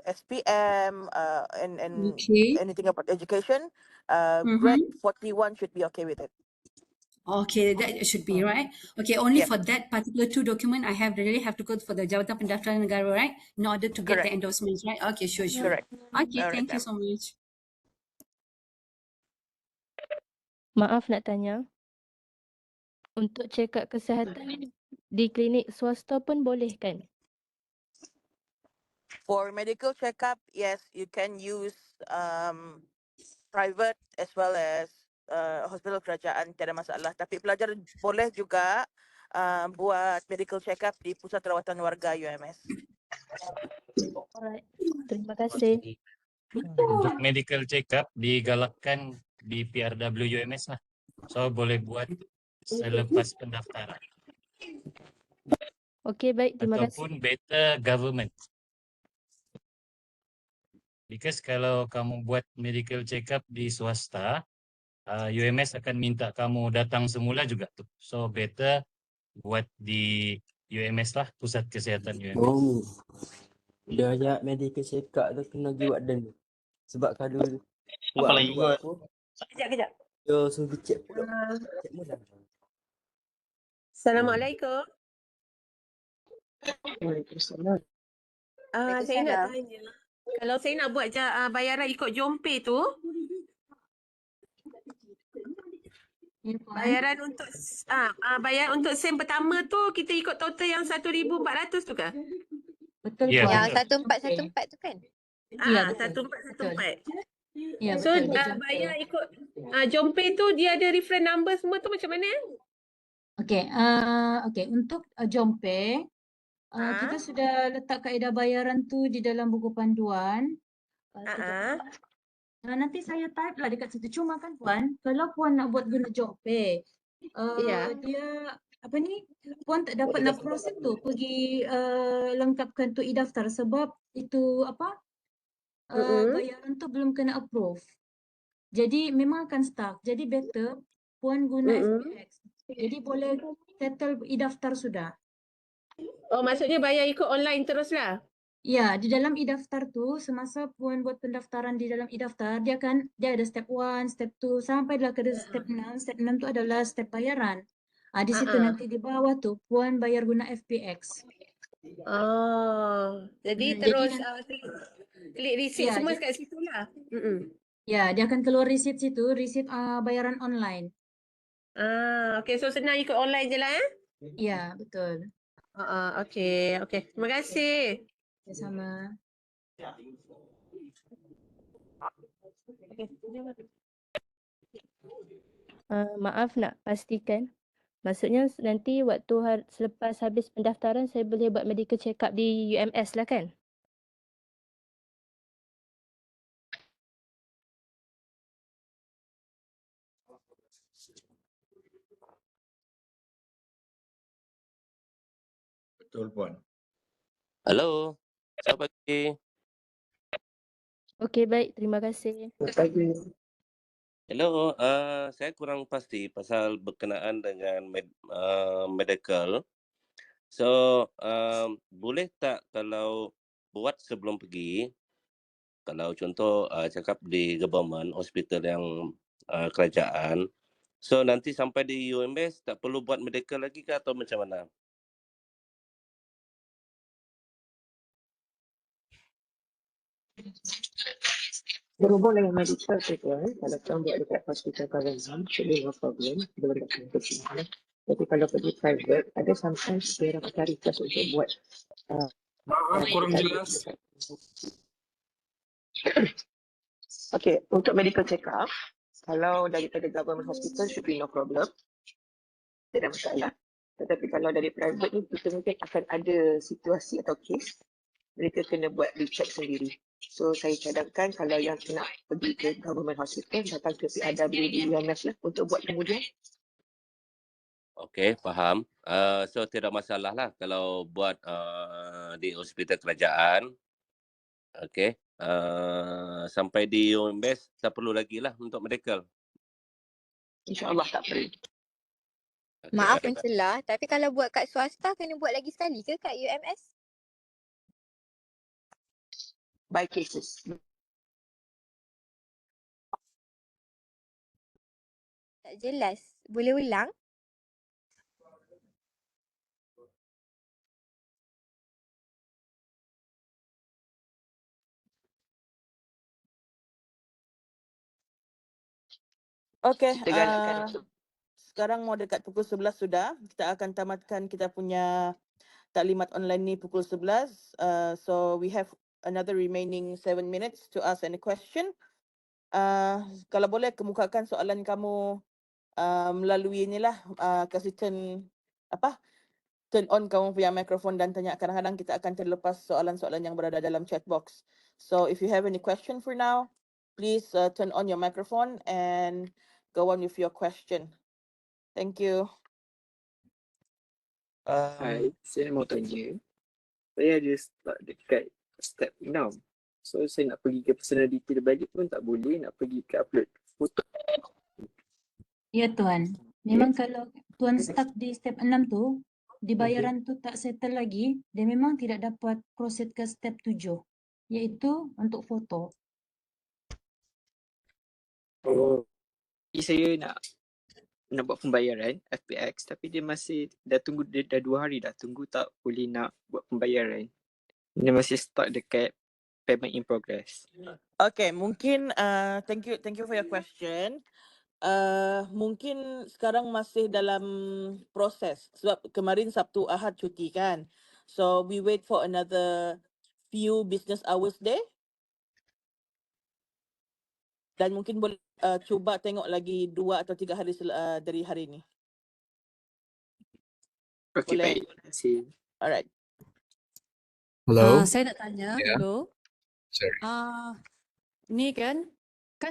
[SPEAKER 20] SPM, and
[SPEAKER 5] Okay.
[SPEAKER 20] anything about education, grade 41 should be okay with it.
[SPEAKER 5] Okay, that should be right. Okay, only for that particular two document, I really have to go for the Jabatan Pendaftaran Negara, right? In order to get the endorsements, right? Okay, sure.
[SPEAKER 20] Correct.
[SPEAKER 5] Okay,
[SPEAKER 20] All right,
[SPEAKER 5] thank you
[SPEAKER 20] ma'am.
[SPEAKER 5] so much.
[SPEAKER 21] Maaf nak tanya, untuk check up kesihatan di klinik swasta pun boleh kan?
[SPEAKER 20] For medical checkup, yes, you can use private as well as hospital kerajaan, tiada masalah. Tapi pelajar boleh juga buat medical checkup di Pusat Rawatan Warga UMS.
[SPEAKER 21] Alright, terima kasih.
[SPEAKER 19] Untuk medical check-up digalakkan di PRW UMS lah. So boleh buat selepas pendaftaran.
[SPEAKER 21] Okey, baik, terima kasih.
[SPEAKER 19] Ataupun better government. Because kalau kamu buat medical check-up di swasta, UMS akan minta kamu datang semula juga tu. So better buat di UMS lah, Pusat Kesihatan UMS.
[SPEAKER 22] Oh, dia ajak medical check-up tu kena pergi buat dan. Sebab kalau buat apa?
[SPEAKER 23] Kejap.
[SPEAKER 22] Yo, suruh cek pula. Cek mula.
[SPEAKER 23] Assalamualaikum.
[SPEAKER 22] Waalaikumsalam.
[SPEAKER 23] Saya nak tanya, kalau saya nak buat bayaran ikut Jompay tu, bayaran untuk bayaran untuk sem pertama tu kita ikut total yang 1,400 tu ke?
[SPEAKER 21] Betul,
[SPEAKER 19] Ya,
[SPEAKER 21] Puan.
[SPEAKER 4] Yang
[SPEAKER 19] betul.
[SPEAKER 4] 1414 tu kan?
[SPEAKER 21] Ya, betul.
[SPEAKER 23] 1414.
[SPEAKER 21] Ya,
[SPEAKER 23] So
[SPEAKER 21] betul. Dia Jompay.
[SPEAKER 23] bayar ikut Jompay tu dia ada reference number semua tu macam mana?
[SPEAKER 8] Okey, untuk Jompay, kita sudah letak kaedah bayaran tu di dalam buku panduan. Nanti saya type lah dekat situ. Cuma kan Puan, kalau Puan nak buat guna Jompay, dia apa ni, Puan tak dapat nak proses tu pergi lengkapkan tu e-daftar sebab itu apa, bayaran tu belum kena approve. Jadi memang akan stuck. Jadi better Puan guna FPX. Jadi boleh settle e-daftar sudah.
[SPEAKER 23] Oh, maksudnya bayar ikut online terus lah?
[SPEAKER 8] Ya, di dalam e-daftar tu semasa Puan buat pendaftaran di dalam e-daftar, dia ada step 1, step 2 sampailah ke step 6. Step 6 tu adalah step bayaran. Di situ nanti di bawah tu Puan bayar guna FPX.
[SPEAKER 23] Oh, jadi terus klik receipt
[SPEAKER 8] Ya,
[SPEAKER 23] semua kat situ lah.
[SPEAKER 8] Ya, dia akan keluar receipt situ, receipt bayaran online.
[SPEAKER 23] Okay, so senang ikut online je lah
[SPEAKER 8] Ya, betul.
[SPEAKER 23] Okay. Terima kasih.
[SPEAKER 8] Sama.
[SPEAKER 21] Maaf nak pastikan. Maksudnya nanti waktu selepas habis pendaftaran saya boleh buat medical check up di UMS lah kan?
[SPEAKER 7] Betul, Puan.
[SPEAKER 24] Halo, selamat pagi.
[SPEAKER 21] Okey, baik. Terima kasih.
[SPEAKER 24] Hello, saya kurang pasti pasal berkenaan dengan medical. So, boleh tak kalau buat sebelum pergi, kalau contoh cakap di government, hospital yang kerajaan, so nanti sampai di UMS tak perlu buat medical lagi ke atau macam mana?
[SPEAKER 25] Berhubung dengan medical tu kan, kalau kamu buat dekat hospital government, actually no problem, belum tak kena kesalahan. Tapi kalau pergi private, ada sometimes dia orang cari kelas untuk buat
[SPEAKER 13] kurang jelas.
[SPEAKER 25] Okay, untuk medical check-up, kalau daripada government hospital should be no problem. Tidak ada masalah. Tetapi kalau dari private ni, kita mungkin akan ada situasi atau case, mereka kena buat recheck sendiri. So saya cadangkan kalau yang nak pergi ke government hospital, datang ke PRW di UMS lah untuk buat kemudian.
[SPEAKER 24] Okey, faham. So tidak masalah lah kalau buat di hospital kerajaan. Okey. Sampai di UMS tak perlu lagi lah untuk medical.
[SPEAKER 25] InsyaAllah tak perlu.
[SPEAKER 24] Okay.
[SPEAKER 4] Maaf mencelah, tapi kalau buat kat swasta kena buat lagi sekali ke kat UMS?
[SPEAKER 25] By cases.
[SPEAKER 4] Tak jelas. Boleh ulang?
[SPEAKER 20] Okey,
[SPEAKER 25] Kita galakkan untuk
[SPEAKER 20] sekarang mau dekat pukul 11 sudah. Kita akan tamatkan kita punya taklimat online ni pukul 11. So we have another remaining 7 minutes to ask any question. Kalau boleh kemukakan soalan kamu melalui inilah kasih turn on kamu punya mikrofon dan tanya. Kadang-kadang kita akan terlepas soalan-soalan yang berada dalam chat box. So if you have any question for now, please turn on your microphone and go on with your question. Thank you.
[SPEAKER 22] Hai, saya mau tanya. Saya ada start dekat step 6. So saya nak pergi ke personal detail balik pun tak boleh, nak pergi ke upload foto.
[SPEAKER 8] Ya Tuan, memang kalau Tuan stuck di step 6 tu, di bayaran tu tak settle lagi, dia memang tidak dapat proceed ke step 7, iaitu untuk foto.
[SPEAKER 22] Oh, jadi saya nak buat pembayaran FPX tapi dia masih dah 2 hari dah tunggu tak boleh nak buat pembayaran. Dia masih stuck dekat payment in progress.
[SPEAKER 20] Okay, mungkin thank you for your question. Mungkin sekarang masih dalam proses sebab kemarin Sabtu Ahad cuti kan. So we wait for another few business hours there. Dan mungkin boleh cuba tengok lagi 2 atau 3 hari dari hari ni.
[SPEAKER 22] Okay,
[SPEAKER 20] Boleh?
[SPEAKER 22] baik. Terima kasih.
[SPEAKER 20] Alright.
[SPEAKER 1] Hello.
[SPEAKER 18] Saya nak tanya,
[SPEAKER 1] Yeah.
[SPEAKER 18] hello.
[SPEAKER 1] Sorry.
[SPEAKER 18] Ni kan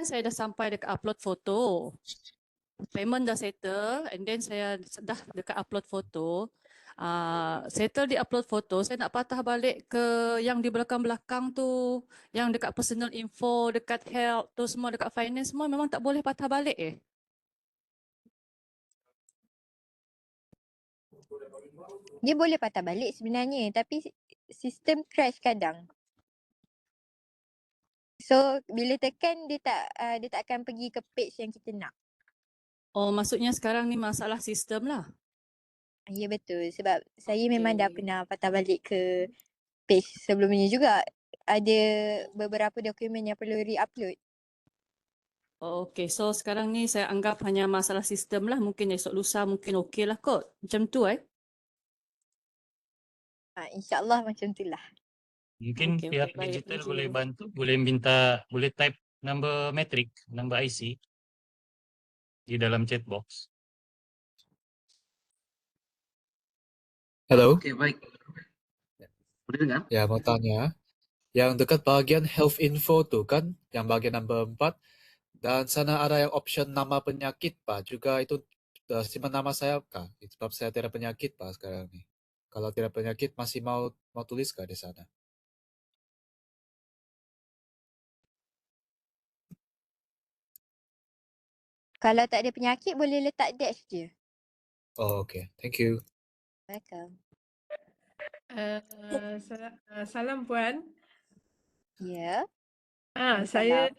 [SPEAKER 18] saya dah sampai dekat upload foto. Payment dah settle and then saya dah dekat upload foto. Settle di upload foto, saya nak patah balik ke yang di belakang-belakang tu, yang dekat personal info, dekat health tu semua, dekat finance semua memang tak boleh patah balik
[SPEAKER 4] Dia boleh patah balik sebenarnya tapi sistem crash kadang. So bila tekan dia tak akan pergi ke page yang kita nak.
[SPEAKER 18] Oh, maksudnya sekarang ni masalah sistem lah.
[SPEAKER 4] Ya betul sebab saya memang dah pernah patah balik ke page sebelumnya juga. Ada beberapa dokumen yang perlu re-upload.
[SPEAKER 18] Oh, okay, so sekarang ni saya anggap hanya masalah sistem lah. Mungkin esok lusa mungkin okey lah kot. Macam tu
[SPEAKER 4] InsyaAllah macam tu lah.
[SPEAKER 19] Mungkin
[SPEAKER 18] Okey,
[SPEAKER 19] pihak
[SPEAKER 18] baik.
[SPEAKER 19] digital
[SPEAKER 18] Thank
[SPEAKER 19] boleh
[SPEAKER 18] you.
[SPEAKER 19] bantu, boleh type number metrik, number IC di dalam chat box.
[SPEAKER 1] Hello.
[SPEAKER 9] Okey, baik. Boleh dengar?
[SPEAKER 1] Ya, mau tanya. Yang dekat bahagian health info tu kan, yang bahagian number 4 dan sana ada yang option nama penyakit Pak. Juga itu simpan nama saya kah? Sebab saya tidak penyakit Pak sekarang ni. Kalau tidak penyakit masih mau tulis kah di sana?
[SPEAKER 4] Kalau tak ada penyakit boleh letak dash je.
[SPEAKER 1] Oh, okay. Thank you.
[SPEAKER 4] Welcome.
[SPEAKER 23] Salam Puan.
[SPEAKER 4] Ya.
[SPEAKER 23] Saya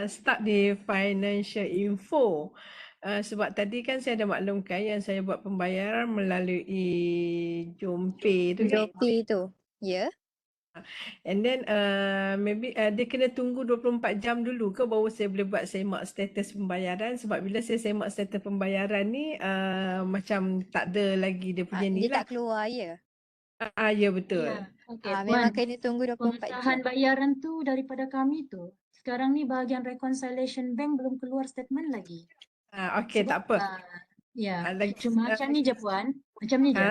[SPEAKER 23] start di financial info. Sebab tadi kan saya ada maklumkan yang saya buat pembayaran melalui JomPay tu kan.
[SPEAKER 4] JomPay tu. Ya.
[SPEAKER 23] And then maybe dia kena tunggu 24 jam dulu ke baru saya boleh buat semak status pembayaran. Sebab bila saya semak status pembayaran ni macam tak ada lagi dia punya ni
[SPEAKER 4] Dia
[SPEAKER 23] lah.
[SPEAKER 4] tak keluar ya.
[SPEAKER 23] Ya betul.
[SPEAKER 8] Ya, okey.
[SPEAKER 4] Memang
[SPEAKER 8] Puan,
[SPEAKER 4] kena tunggu 24
[SPEAKER 8] pengesahan
[SPEAKER 4] jam.
[SPEAKER 8] bayaran tu daripada kami tu. Sekarang ni bahagian reconciliation bank belum keluar statement lagi.
[SPEAKER 23] Okey, tak apa.
[SPEAKER 8] Ya, cuma macam ni je Puan. Macam ni je.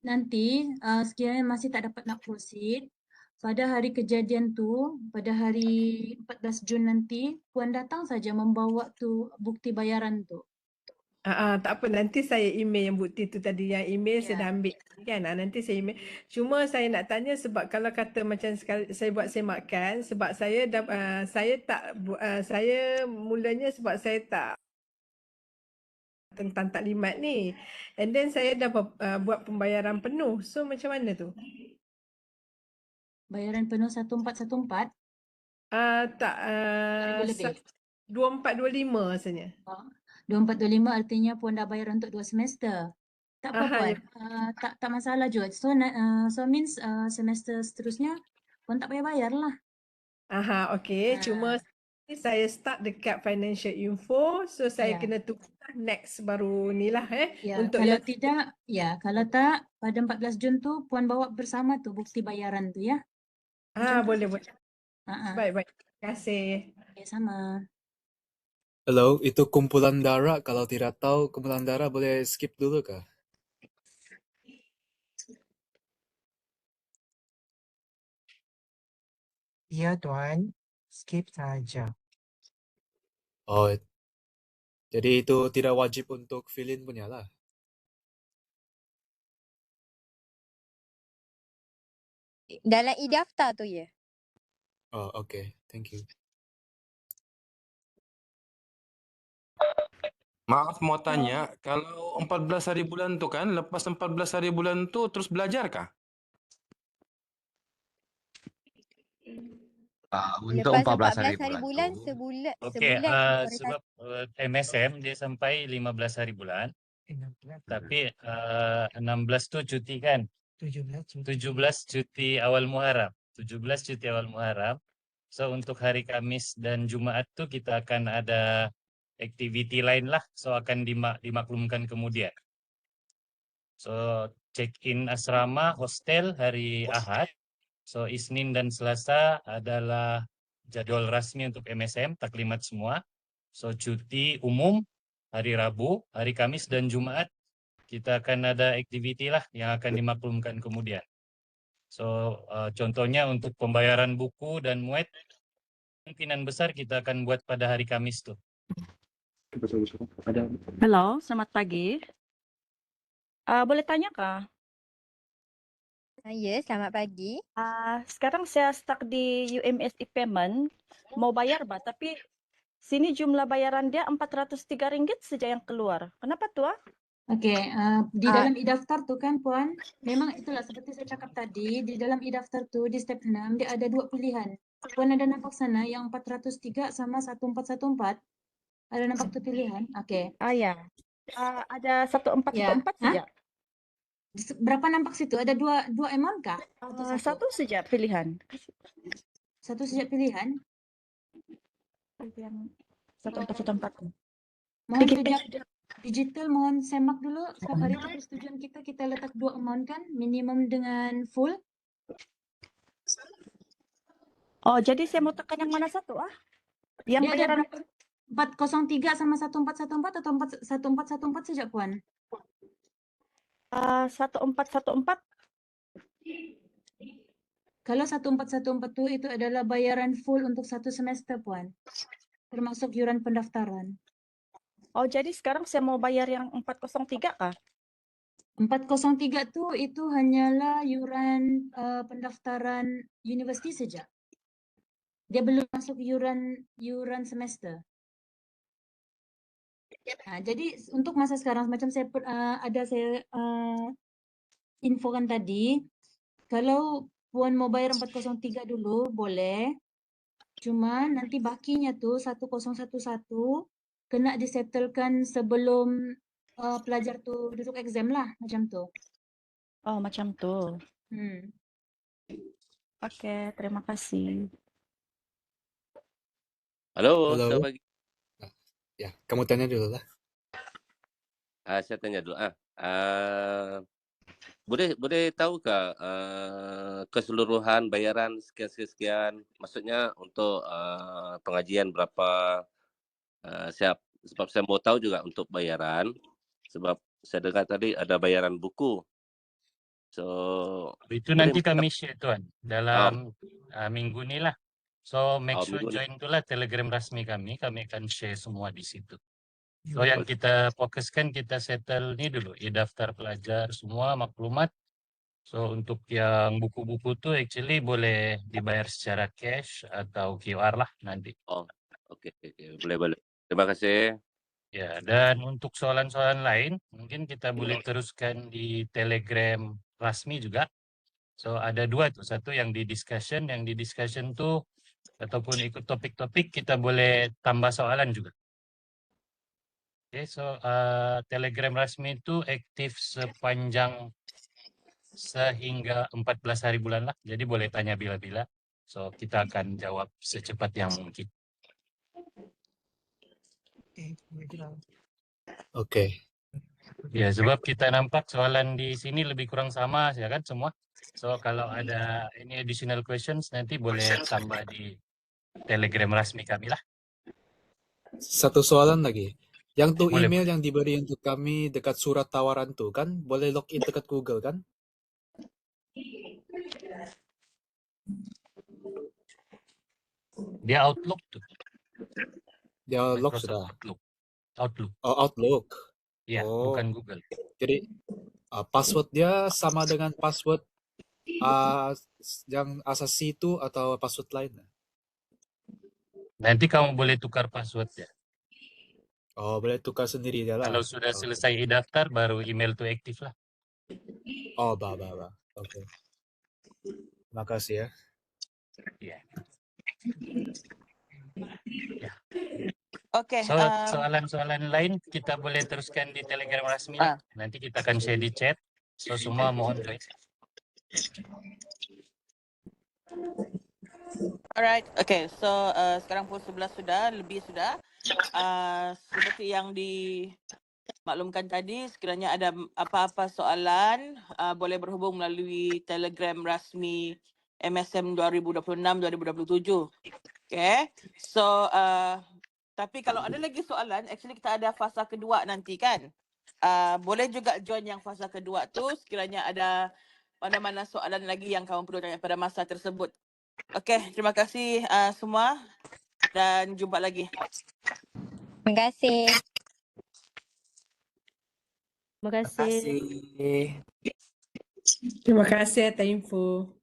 [SPEAKER 8] Nanti sekiranya masih tak dapat nak proceed, pada hari kejadian tu, pada hari 14 Jun nanti, Puan datang saja membawa tu bukti bayaran tu.
[SPEAKER 23] Tak apa, nanti saya email yang bukti tu tadi, yang email saya dah ambil kan. Nanti saya email. Cuma saya nak tanya sebab kalau kata macam sekali saya buat semakan, sebab saya saya mulanya sebab saya tak tentang taklimat ni. And then saya dah buat pembayaran penuh. So macam mana tu?
[SPEAKER 8] Bayaran penuh 1414?
[SPEAKER 23] Tak. 2425 rasanya.
[SPEAKER 8] 2425 artinya Puan dah bayar untuk 2 semester. Tak apa Puan. Tak masalah juga. So means semester seterusnya Puan tak payah bayar lah.
[SPEAKER 23] Okey. Cuma Saya start dekat financial info, so saya
[SPEAKER 8] Ya.
[SPEAKER 23] kena tunggu next baru ni lah
[SPEAKER 8] Ya,
[SPEAKER 23] untuk
[SPEAKER 8] kalau
[SPEAKER 23] yang
[SPEAKER 8] tidak, kalau tak pada 14 Jun tu Puan bawa bersama tu bukti bayaran tu ya. Macam tu?
[SPEAKER 23] boleh.
[SPEAKER 8] Ha.
[SPEAKER 23] Baik. Terima kasih.
[SPEAKER 8] Ya, sama.
[SPEAKER 1] Hello, itu kumpulan darah. Kalau tidak tahu kumpulan darah boleh skip dulu kah?
[SPEAKER 2] Ya, Tuan. Skip saja.
[SPEAKER 1] Oh, jadi itu tidak wajib untuk fill in punya lah.
[SPEAKER 4] Dalam e-daftar tu ya.
[SPEAKER 1] Oh, okay. Thank you.
[SPEAKER 3] Maaf mau tanya, kalau 14 hari bulan tu kan, lepas 14 hari bulan tu terus belajar kah?
[SPEAKER 17] Untuk
[SPEAKER 4] Lepas
[SPEAKER 17] 14 hari
[SPEAKER 4] 14 hari
[SPEAKER 17] bulan
[SPEAKER 4] bulan
[SPEAKER 17] tu,
[SPEAKER 4] sebulan
[SPEAKER 19] Okey,
[SPEAKER 4] orientasi.
[SPEAKER 19] sebab MSM dia sampai 15 hari bulan, tapi 16 tu cuti kan? 17 cuti awal Muharram. 17 cuti awal Muharram. So untuk hari Kamis dan Jumaat tu kita akan ada aktiviti lain lah. So akan dimaklumkan kemudian. So check in asrama hostel hari Ahad. So Isnin dan Selasa adalah jadual rasmi untuk MSM, taklimat semua. So cuti umum hari Rabu, hari Kamis dan Jumaat kita akan ada aktiviti lah yang akan dimaklumkan kemudian. So contohnya untuk pembayaran buku dan muat, kemungkinan besar kita akan buat pada hari Kamis tu.
[SPEAKER 6] Halo, selamat pagi. Boleh tanya kah?
[SPEAKER 4] Ya, selamat pagi.
[SPEAKER 6] Sekarang saya stuck di UMS e-payment, mau bayar tapi sini jumlah bayaran dia Rp403 saja yang keluar. Kenapa tu?
[SPEAKER 8] Okey, di dalam e-daftar tu kan Puan, memang itulah seperti saya cakap tadi, di dalam e-daftar tu di step 6 dia ada dua pilihan. Puan ada nampak sana yang 403 sama 1414? Ada nampak tu pilihan? Okey.
[SPEAKER 6] Ya. Ada 1414 saja.
[SPEAKER 8] Berapa nampak situ? Ada dua amount kah? Atau
[SPEAKER 6] Satu saja pilihan.
[SPEAKER 8] Satu saja pilihan?
[SPEAKER 6] Yang 1414.
[SPEAKER 8] Mohon sejak digital, mohon semak dulu. Setiap hari itu persetujuan kita letak dua amount kan? Minimum dengan full.
[SPEAKER 6] Oh, jadi saya mau tekan yang mana satu? Yang
[SPEAKER 8] Dia
[SPEAKER 6] bayaran
[SPEAKER 8] ada 403 sama 1414 atau 1414 saja Puan?
[SPEAKER 6] 1414.
[SPEAKER 8] Kalau 1414 itu adalah bayaran full untuk satu semester Puan, termasuk yuran pendaftaran.
[SPEAKER 6] Oh, jadi sekarang saya mau bayar yang 403 kah?
[SPEAKER 8] 403 itu hanyalah yuran pendaftaran universiti saja. Dia belum masuk yuran semester. Jadi untuk masa sekarang macam saya infokan tadi, kalau Puan mau bayar 403 dulu boleh. Cuma nanti bakinya tu 1011 kena disettlekan sebelum pelajar tu duduk exam lah macam tu.
[SPEAKER 6] Oh, macam tu. Okey, terima kasih.
[SPEAKER 24] Halo,
[SPEAKER 1] Halo.
[SPEAKER 24] selamat pagi.
[SPEAKER 1] Ya, kamu tanya dulu lah.
[SPEAKER 24] Saya tanya dulu. Boleh tahukah keseluruhan bayaran sekian-sekian? Maksudnya untuk pengajian berapa? Sebab saya mau tahu juga untuk bayaran. Sebab saya dengar tadi ada bayaran buku. So
[SPEAKER 19] Itu nanti kami share Tuan dalam minggu ni lah. So make sure join itulah Telegram rasmi kami akan share semua di situ. So yang kita fokuskan kita settle ni dulu, daftar pelajar semua maklumat. So untuk yang buku-buku tu actually boleh dibayar secara cash atau QR lah nanti.
[SPEAKER 24] Oh, okey. Boleh. Terima kasih.
[SPEAKER 19] Ya, dan untuk soalan-soalan lain mungkin kita boleh teruskan di Telegram rasmi juga. So ada dua tu, satu yang di discussion tu ataupun ikut topik-topik kita boleh tambah soalan juga. Okay, so Telegram rasmi itu aktif sepanjang sehingga 14 hari bulan lah. Jadi boleh tanya bila-bila. So kita akan jawab secepat yang mungkin.
[SPEAKER 1] Okey.
[SPEAKER 19] Ya, sebab kita nampak soalan di sini lebih kurang sama ya kan semua. So kalau ada any additional questions nanti boleh tambah di Telegram resmi kami lah.
[SPEAKER 1] Satu soalan lagi. Yang tu
[SPEAKER 19] Boleh,
[SPEAKER 1] email yang diberi untuk kami dekat surat tawaran tu kan boleh login dekat Google kan?
[SPEAKER 19] Dia Outlook tuh.
[SPEAKER 1] Dia log
[SPEAKER 19] Microsoft
[SPEAKER 1] sudah.
[SPEAKER 19] Outlook.
[SPEAKER 1] Oh, Outlook.
[SPEAKER 19] Ya,
[SPEAKER 1] Oh.
[SPEAKER 19] bukan Google.
[SPEAKER 1] Jadi password dia sama dengan password yang asasi itu atau password lain?
[SPEAKER 19] Nanti kamu boleh tukar password ya.
[SPEAKER 1] Oh, boleh tukar sendiri dia lah.
[SPEAKER 19] Kalau sudah
[SPEAKER 1] Oke.
[SPEAKER 19] selesai daftar baru email tuh aktif lah.
[SPEAKER 1] Oh, bah. Oke. Terima kasih ya.
[SPEAKER 19] Iya. Ya.
[SPEAKER 20] Okay.
[SPEAKER 19] Soalan-soalan lain kita boleh teruskan di Telegram resmi lah. Nanti kita akan share di chat. So semua mohon join.
[SPEAKER 20] Alright, okay. So sekarang pukul 11 sudah, lebih sudah. Seperti yang dimaklumkan tadi, sekiranya ada apa-apa soalan, boleh berhubung melalui Telegram rasmi MSM 2026-2027. Okay. So tapi kalau ada lagi soalan, actually kita ada fasa kedua nanti kan. Boleh juga join yang fasa kedua tu sekiranya ada mana-mana soalan lagi yang kamu perlu tanya pada masa tersebut. Okey, terima kasih semua dan jumpa lagi.
[SPEAKER 4] Terima kasih.
[SPEAKER 21] Terima kasih.
[SPEAKER 23] Terima kasih atas info.